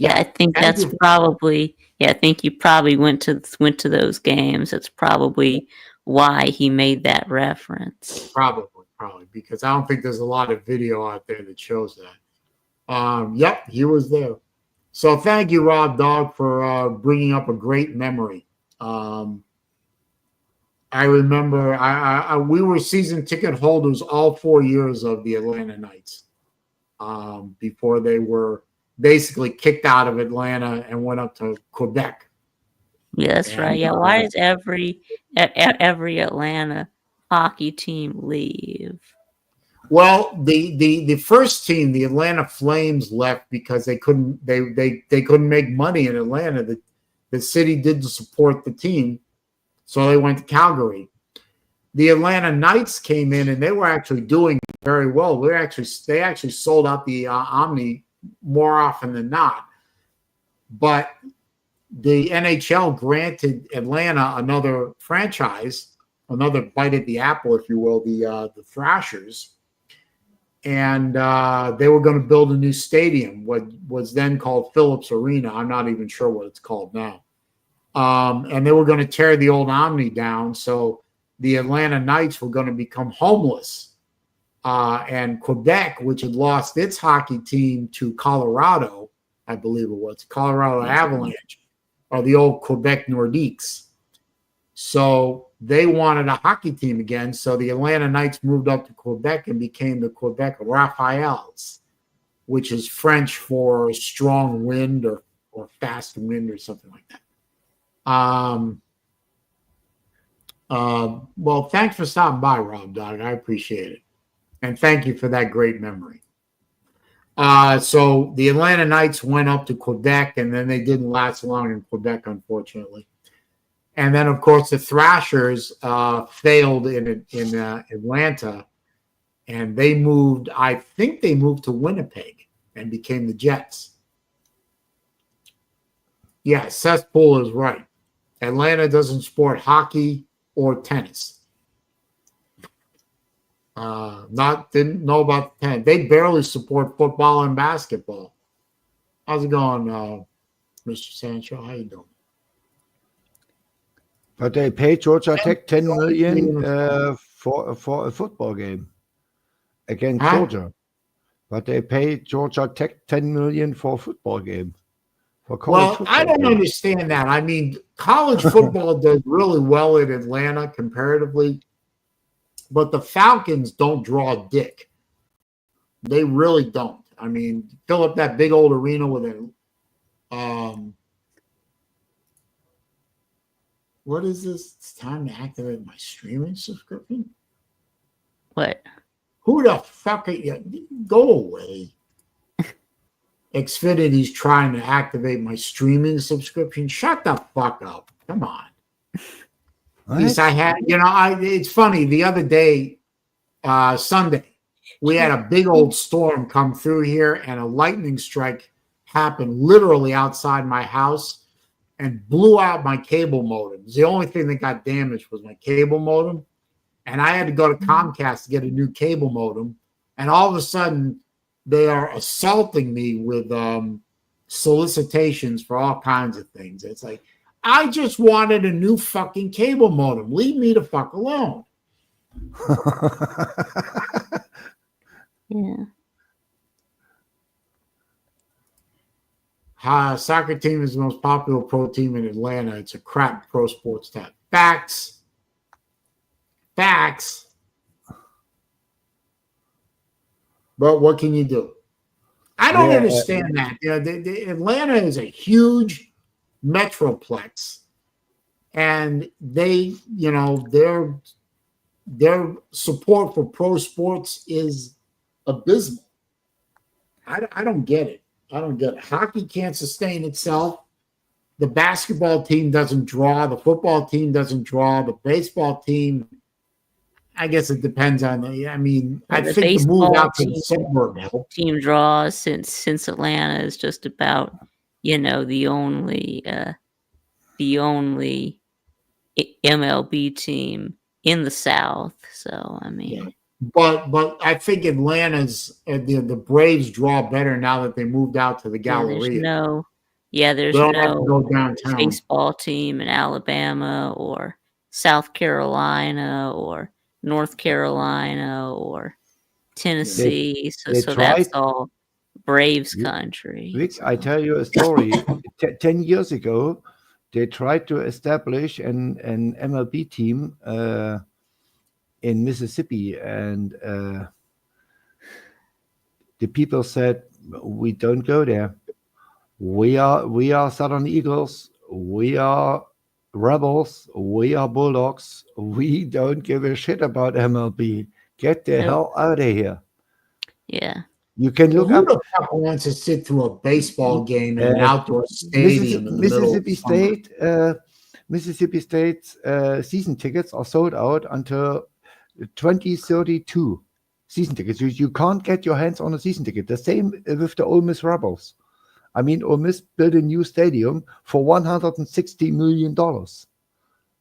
E: I think that's probably. Yeah, I think you probably went to those games. That's probably why he made that reference.
A: Probably because I don't think there's a lot of video out there that shows that. Yep, he was there. So thank you, Rob Dog, for bringing up a great memory. I remember we were season ticket holders all 4 years of the Atlanta Knights before they were basically kicked out of Atlanta and went up to Quebec.
E: Yeah, that's right. Yeah, why does every Atlanta hockey team leave?
A: Well, the first team, the Atlanta Flames, left because they couldn't make money in Atlanta. The city didn't support the team. So they went to Calgary. The Atlanta Knights came in, and they were actually doing very well. They actually sold out the Omni more often than not. But the NHL granted Atlanta another franchise, another bite at the apple, if you will, the Thrashers. And they were going to build a new stadium, what was then called Phillips Arena. I'm not even sure what it's called now. And they were going to tear the old Omni down. So the Atlanta Knights were going to become homeless. And Quebec, which had lost its hockey team to Colorado, I believe it was, Colorado Avalanche, or the old Quebec Nordiques. So they wanted a hockey team again. So the Atlanta Knights moved up to Quebec and became the Quebec Raphaels, which is French for strong wind or fast wind or something like that. Well, thanks for stopping by, Rob Dog. I appreciate it. And thank you for that great memory. So the Atlanta Knights went up to Quebec, and then they didn't last long in Quebec, unfortunately. And then, of course, the Thrashers failed in Atlanta, and they moved. I think they moved to Winnipeg and became the Jets. Yeah, Seth Poole is right. Atlanta doesn't sport hockey or tennis. Didn't know about the tennis. They barely support football and basketball. How's it going, Mr. Sancho? How you doing?
C: But they pay Georgia Tech 10 million for a football game against Georgia. But they pay Georgia Tech 10 million for a football game.
A: I don't understand that. I mean, college football does really well in Atlanta comparatively, but the Falcons don't draw a dick. They really don't. I mean, fill up that big old arena with a what is this? It's time to activate my streaming subscription.
E: What?
A: Who the fuck are you? Go away. Xfinity's trying to activate my streaming subscription. Shut the fuck up. Come on. At least I had, it's funny. The other day, Sunday, we had a big old storm come through here, and a lightning strike happened literally outside my house and blew out my cable modem. The only thing that got damaged was my cable modem. And I had to go to Comcast to get a new cable modem. And all of a sudden, they are assaulting me with solicitations for all kinds of things. It's like, I just wanted a new fucking cable modem. Leave me the fuck alone.
E: Yeah.
A: Soccer team is the most popular pro team in Atlanta. It's a crap pro sports tab. Facts. But what can you do? I don't understand that. Atlanta is a huge metroplex, and they, their support for pro sports is abysmal. I don't get it. Hockey can't sustain itself. The basketball team doesn't draw. The football team doesn't draw. The baseball team, I guess it depends on I think the move out to the suburb helped.
E: Team draws since Atlanta is just about, the only MLB team in the South. So
A: But I think Atlanta's the Braves draw better now that they moved out to the Galleria.
E: There's no baseball team in Alabama or South Carolina or North Carolina or Tennessee. So that's all Braves country.
C: Vic, I tell you a story. 10 years ago, they tried to establish an MLB team in Mississippi, and the people said, we don't go there. We are Southern Eagles. We are Rebels. We are Bulldogs. We don't give a shit about MLB. Get the hell out of here.
E: Yeah.
C: You can look up.
A: Who the fuck wants to sit through a baseball game in an outdoor stadium in the
C: Mississippi State's season tickets are sold out until 2032. Season tickets. You can't get your hands on a season ticket. The same with the Ole Miss Rebels. Ole Miss built a new stadium for $160 million.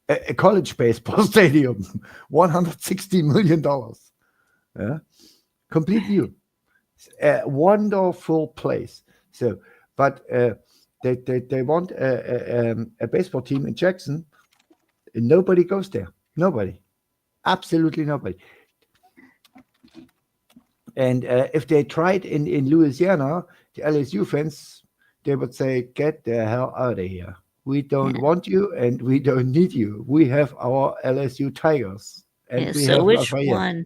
C: A college baseball stadium, $160 million. Yeah, complete new. A wonderful place. So, but they want a baseball team in Jackson. Nobody goes there. Nobody, absolutely nobody. And if they tried in Louisiana, the LSU fans, they would say, "Get the hell out of here. We don't want you, and we don't need you. We have our LSU Tigers." And we have Lafayette.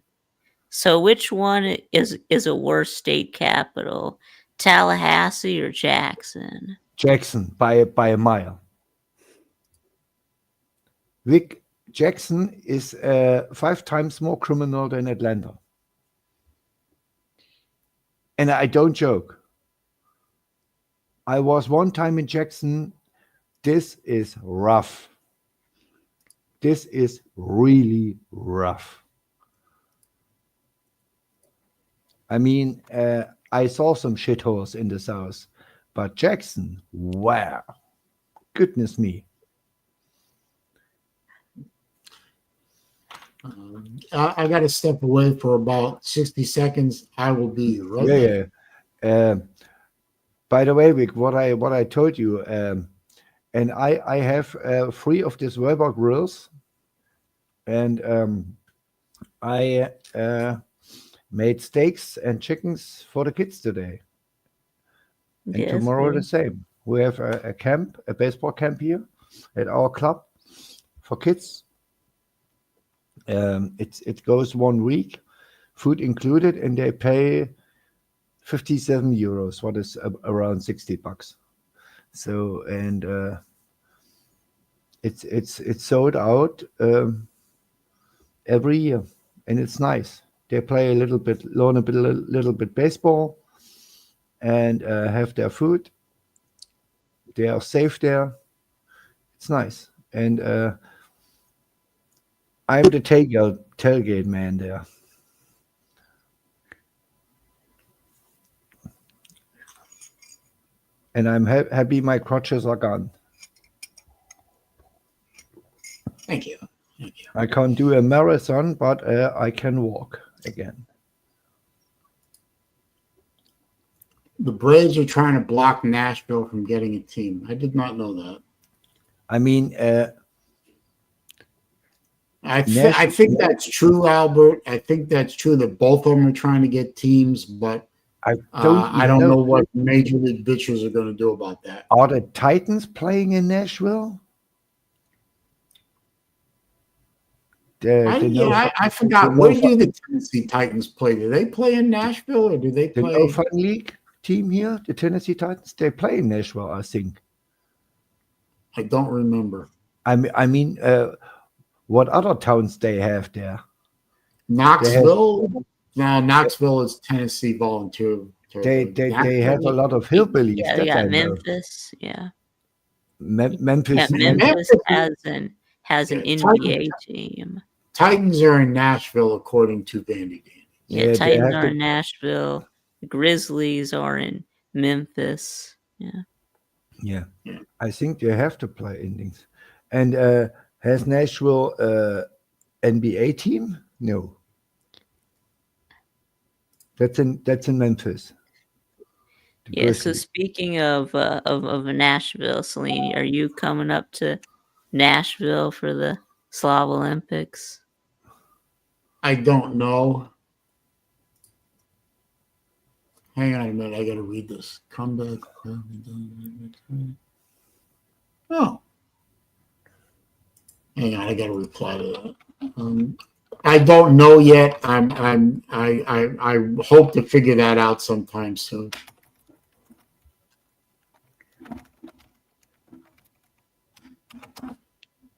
E: So which one is a worse state capital, Tallahassee or Jackson?
C: Jackson by a mile. Vic, Jackson is 5 times more criminal than Atlanta. And I don't joke. I was one time in Jackson. This is rough. this is really rough. I mean, I saw some shitholes in the South, but Jackson, wow, goodness me.
A: I got to step away for about 60 seconds. I will be right back.
C: Yeah. By the way, Vic, what I told you, and I have 3 of these Weber grills, and I made steaks and chickens for the kids today. And
E: Yes,
C: tomorrow the
E: good.
C: same. We have a camp, a baseball camp here at our club for kids. It goes 1 week, food included, and they pay 57 euros, what is around $60. So, and it's sold out every year, and it's nice. They play a little bit, learn a little bit baseball, and have their food. They are safe there. It's nice, and I'm the tailgate man there. And I'm happy my crutches are gone.
A: Thank you. Thank you.
C: I can't do a marathon, but I can walk again.
A: The Braves are trying to block Nashville from getting a team. I did not know that.
C: I mean,
A: I think that's true, Albert. I think that's true that both of them are trying to get teams, but
C: I
A: I don't know what Major League pitchers are going to do about that.
C: Are the Titans playing in Nashville?
A: I forgot. Where do the Tennessee Titans play? Do they play in Nashville or do they play?
C: The No Fun League team here, the Tennessee Titans, they play in Nashville, I think.
A: I don't remember.
C: I mean, what other towns they have there?
A: Knoxville? No, Knoxville is Tennessee Volunteer.
C: They have a lot of hillbillies.
E: Yeah, they got Memphis. Yeah.
C: Memphis.
E: Yeah, Memphis has an NBA team.
A: Titans are in Nashville, according to Vandy Dan.
E: Yeah, Titans are in Nashville. The Grizzlies are in Memphis. Yeah.
C: I think they have to play Indians. And has Nashville NBA team? No. That's in Memphis.
E: Yeah. So speaking of Nashville, Saleen, are you coming up to Nashville for the Slav Olympics?
A: I don't know. Hang on a minute. I got to read this. Come back. Oh. Hang on. I got to reply to that. I don't know yet. I hope to figure that out sometime soon.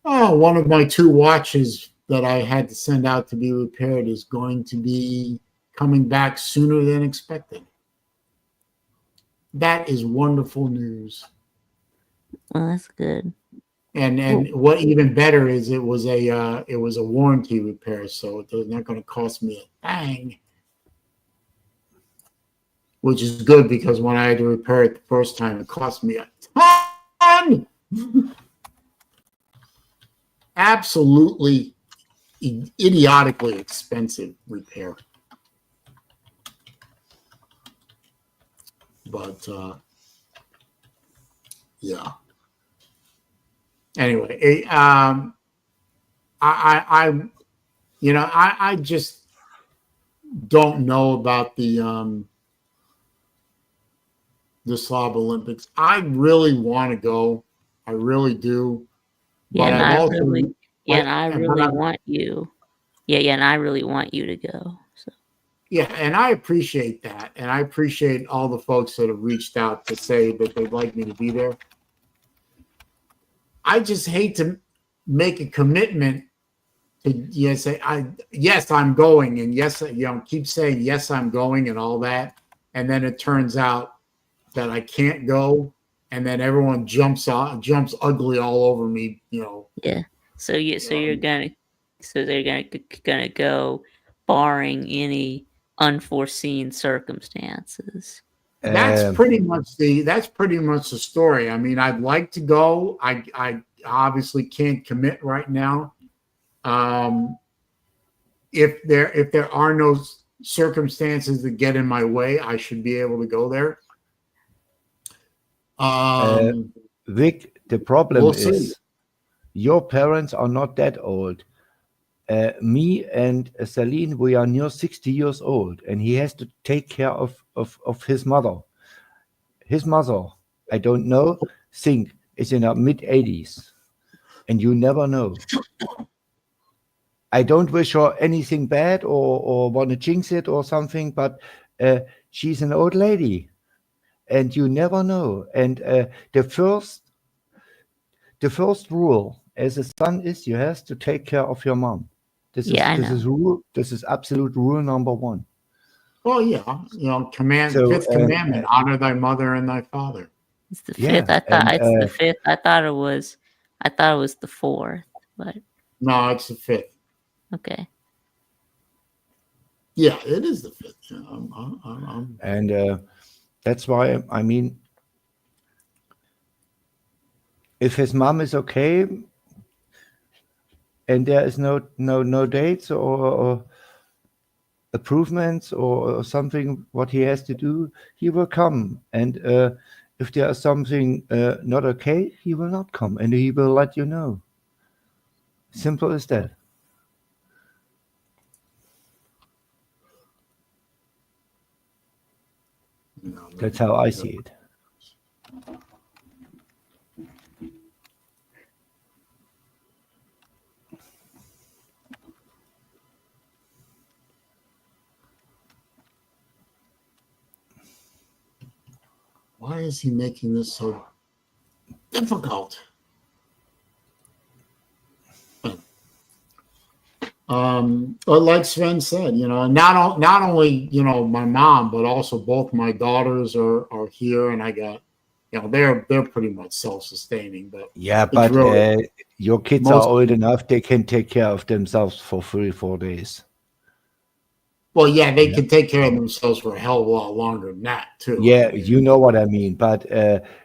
A: Oh, one of my 2 watches that I had to send out to be repaired is going to be coming back sooner than expected. That is wonderful news.
E: Well, that's good.
A: And what even better is it was a warranty repair, so it's not going to cost me a thing. Which is good because when I had to repair it the first time, it cost me a ton. Absolutely idiotically expensive repair. But yeah. Anyway, I just don't know about the Slav Olympics. I really want to go. I really do.
E: Yeah, and I really want you. Yeah, and I really want you to go. So.
A: Yeah, and I appreciate that, and I appreciate all the folks that have reached out to say that they'd like me to be there. I just hate to make a commitment to say yes, I'm going, and yes, keep saying yes, I'm going, and all that, and then it turns out that I can't go, and then everyone jumps ugly all over me,
E: Yeah. So they're gonna go, barring any unforeseen circumstances.
A: That's pretty much the story. I mean, I'd like to go. I obviously can't commit right now. If there are no circumstances that get in my way, I should be able to go there.
C: Vic, the problem
A: We'll
C: is
A: see.
C: your parents are not that old. Me and Saleen, we are near 60 years old, and he has to take care of his mother. His mother, I don't know, think is in her mid-80s, and you never know. I don't wish her anything bad or want to jinx it or something, but she's an old lady, and you never know. And the first rule as a son is you have to take care of your mom. This is absolute rule number one.
A: Well, yeah, fifth commandment: honor thy mother and thy father.
E: It's the fifth. I thought it's the fifth. I thought it was the fourth, but
A: no, it's the fifth.
E: Okay.
A: Yeah, it is the fifth. Yeah,
C: and that's why, I mean, if his mom is okay, and there is no dates or improvements or something what he has to do, he will come. And if there is something not okay, he will not come, and he will let you know. Simple as that. That's how I see it.
A: Why is he making this so difficult? But like Sven said, not only my mom, but also both my daughters are here, and I got, they're pretty much self-sustaining. But
C: yeah, but really, your kids are old enough; they can take care of themselves for 3-4 days.
A: Well, yeah, they can take care of themselves for a hell of a lot longer than that, too.
C: Yeah, you know what I mean. But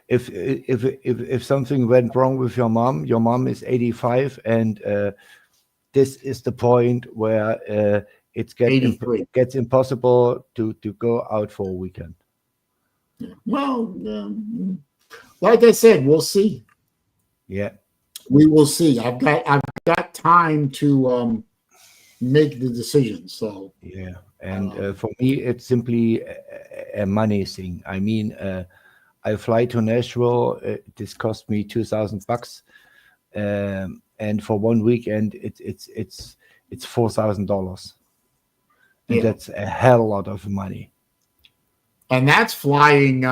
C: if something went wrong with your mom is 85, and this is the point where it gets impossible to go out for a weekend.
A: Yeah. Well, like I said, we'll see.
C: Yeah,
A: we will see. I've got time to make the decision. So
C: yeah, and for me, it's simply a money thing. I mean, I fly to Nashville. This cost me $2,000, and for 1 weekend, it's $4,000, and that's a hell lot of money.
A: And that's flying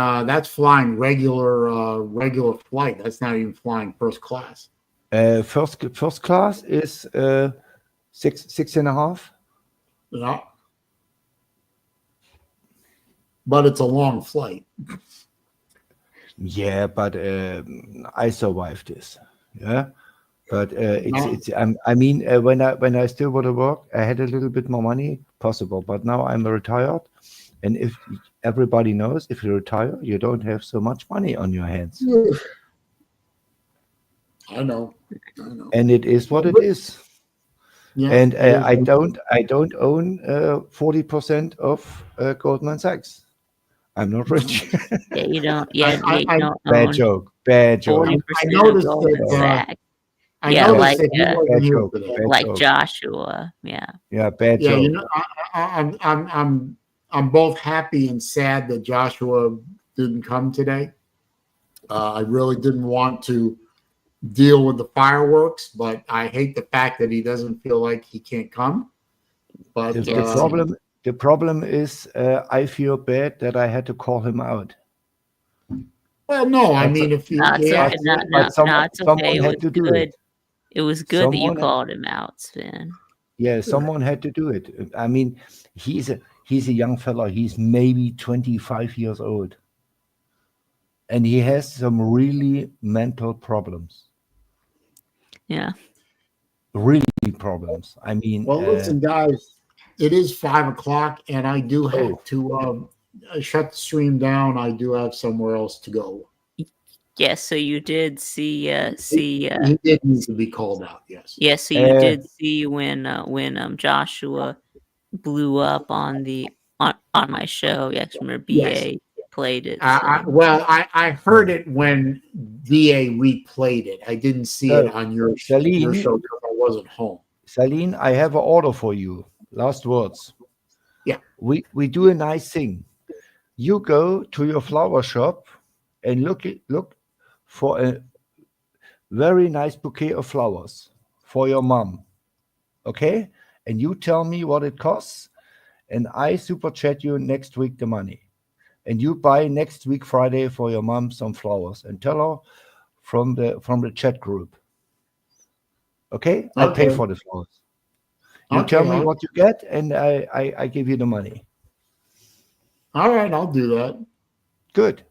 A: regular flight. That's not even flying first class.
C: First class is 6.5.
A: Yeah. But it's a long flight.
C: Yeah, but I survived this. Yeah. But I mean, when I still want to work, I had a little bit more money possible, but now I'm retired. And if everybody knows, if you retire, you don't have so much money on your hands.
A: I know.
C: And it is what it is. Yeah, and I don't own 40% of Goldman Sachs. I'm not rich.
E: Yeah, you don't. Yeah, you don't
C: bad
E: own
C: joke. Bad joke.
E: 40%
A: I noticed
E: of Goldman Sachs.
A: Yeah,
E: like
C: joke.
E: Joshua. Yeah.
C: Yeah, bad
A: joke.
C: You know,
A: I'm both happy and sad that Joshua didn't come today. I really didn't want to deal with the fireworks, but I hate the fact that he doesn't feel like he can't come. But
C: the problem is I feel bad that I had to call him out.
A: Well, no, I mean, if you
C: someone had to do it.
E: It was good that you called him out, Sven.
C: Yeah, someone had to do it. I mean, he's a young fella. He's maybe 25 years old, and he has some really mental problems.
E: Yeah.
C: really problems. I mean,
A: Well, listen, guys, it is 5 o'clock, and I do have to shut the stream down. I do have somewhere else to go.
E: Yes, so you did see
A: He did need to be called out. Yes.
E: yes, so you did see when Joshua blew up on my show. Yes, remember BA
A: Yes.
E: played it.
A: I heard it when VA replayed it. I didn't see it on your show because I wasn't home.
C: Saleen, I have an order for you. Last words.
A: Yeah.
C: We do a nice thing. You go to your flower shop and look for a very nice bouquet of flowers for your mom. Okay? And you tell me what it costs, and I super chat you next week the money. And you buy next week Friday for your mom some flowers and tell her from the chat group. Okay? I pay for the flowers. You tell me what you get, and I give you the money.
A: All right, I'll do that.
C: Good.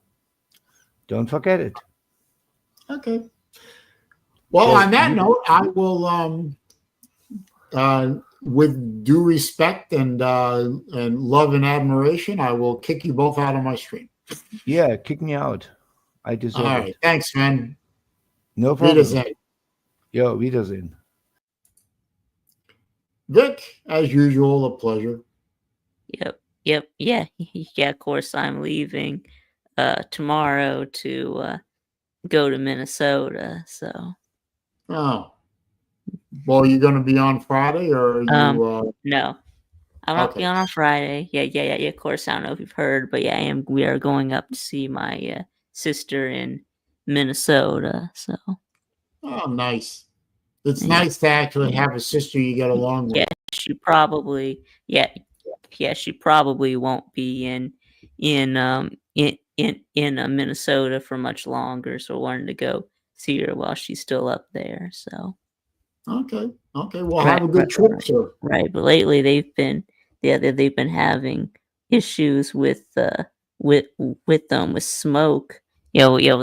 C: Don't forget it.
A: Okay. Well, on that note, I will, with due respect and love and admiration, I will kick you both out of my stream.
C: Yeah, kick me out. I deserve it.
A: All right. Thanks, man.
C: No problem.
A: Wiedersehen.
C: Yo, Wiedersehen.
A: Vic, as usual, a pleasure.
E: Yep. Yeah. Of course, I'm leaving tomorrow to go to Minnesota. So.
A: Oh. Well, you going to be on Friday, or are you?
E: No, I'm not be on Friday. Yeah. Of course, I don't know if you've heard, but yeah, we are going up to see my sister in Minnesota. So.
A: Oh, nice. It's nice to actually have a sister you get along with.
E: Yeah, she probably. She probably won't be in Minnesota for much longer. So I wanted to go see her while she's still up there. So.
A: Okay. Well, have a good trip, sir.
E: Right, but lately they've been having issues with smoke. With a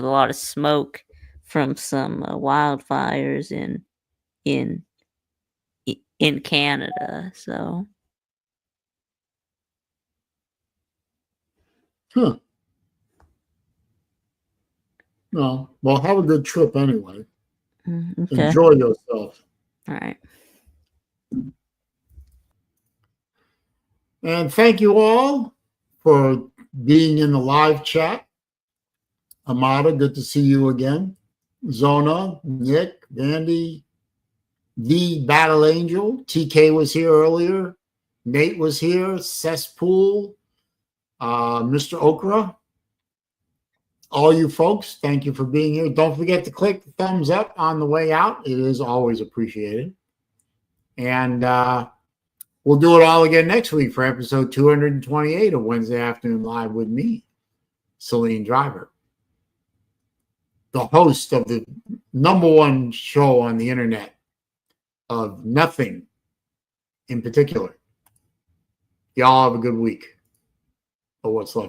E: lot of smoke from some wildfires in Canada. So.
A: Huh. No. Well, have a good trip anyway.
E: Okay.
A: Enjoy yourself.
E: All right.
A: And thank you all for being in the live chat. Amada, good to see you again. Zona, Nick, Vandy, the Battle Angel, TK was here earlier. Nate was here. Cesspool, Mr. Okra. All you folks, thank you for being here. Don't forget to click the thumbs up on the way out. It is always appreciated. And we'll do it all again next week for episode 228 of Wednesday Afternoon Live with me, SaleenDriver, the host of the #1 show on the internet of nothing in particular. Y'all have a good week, or what's left.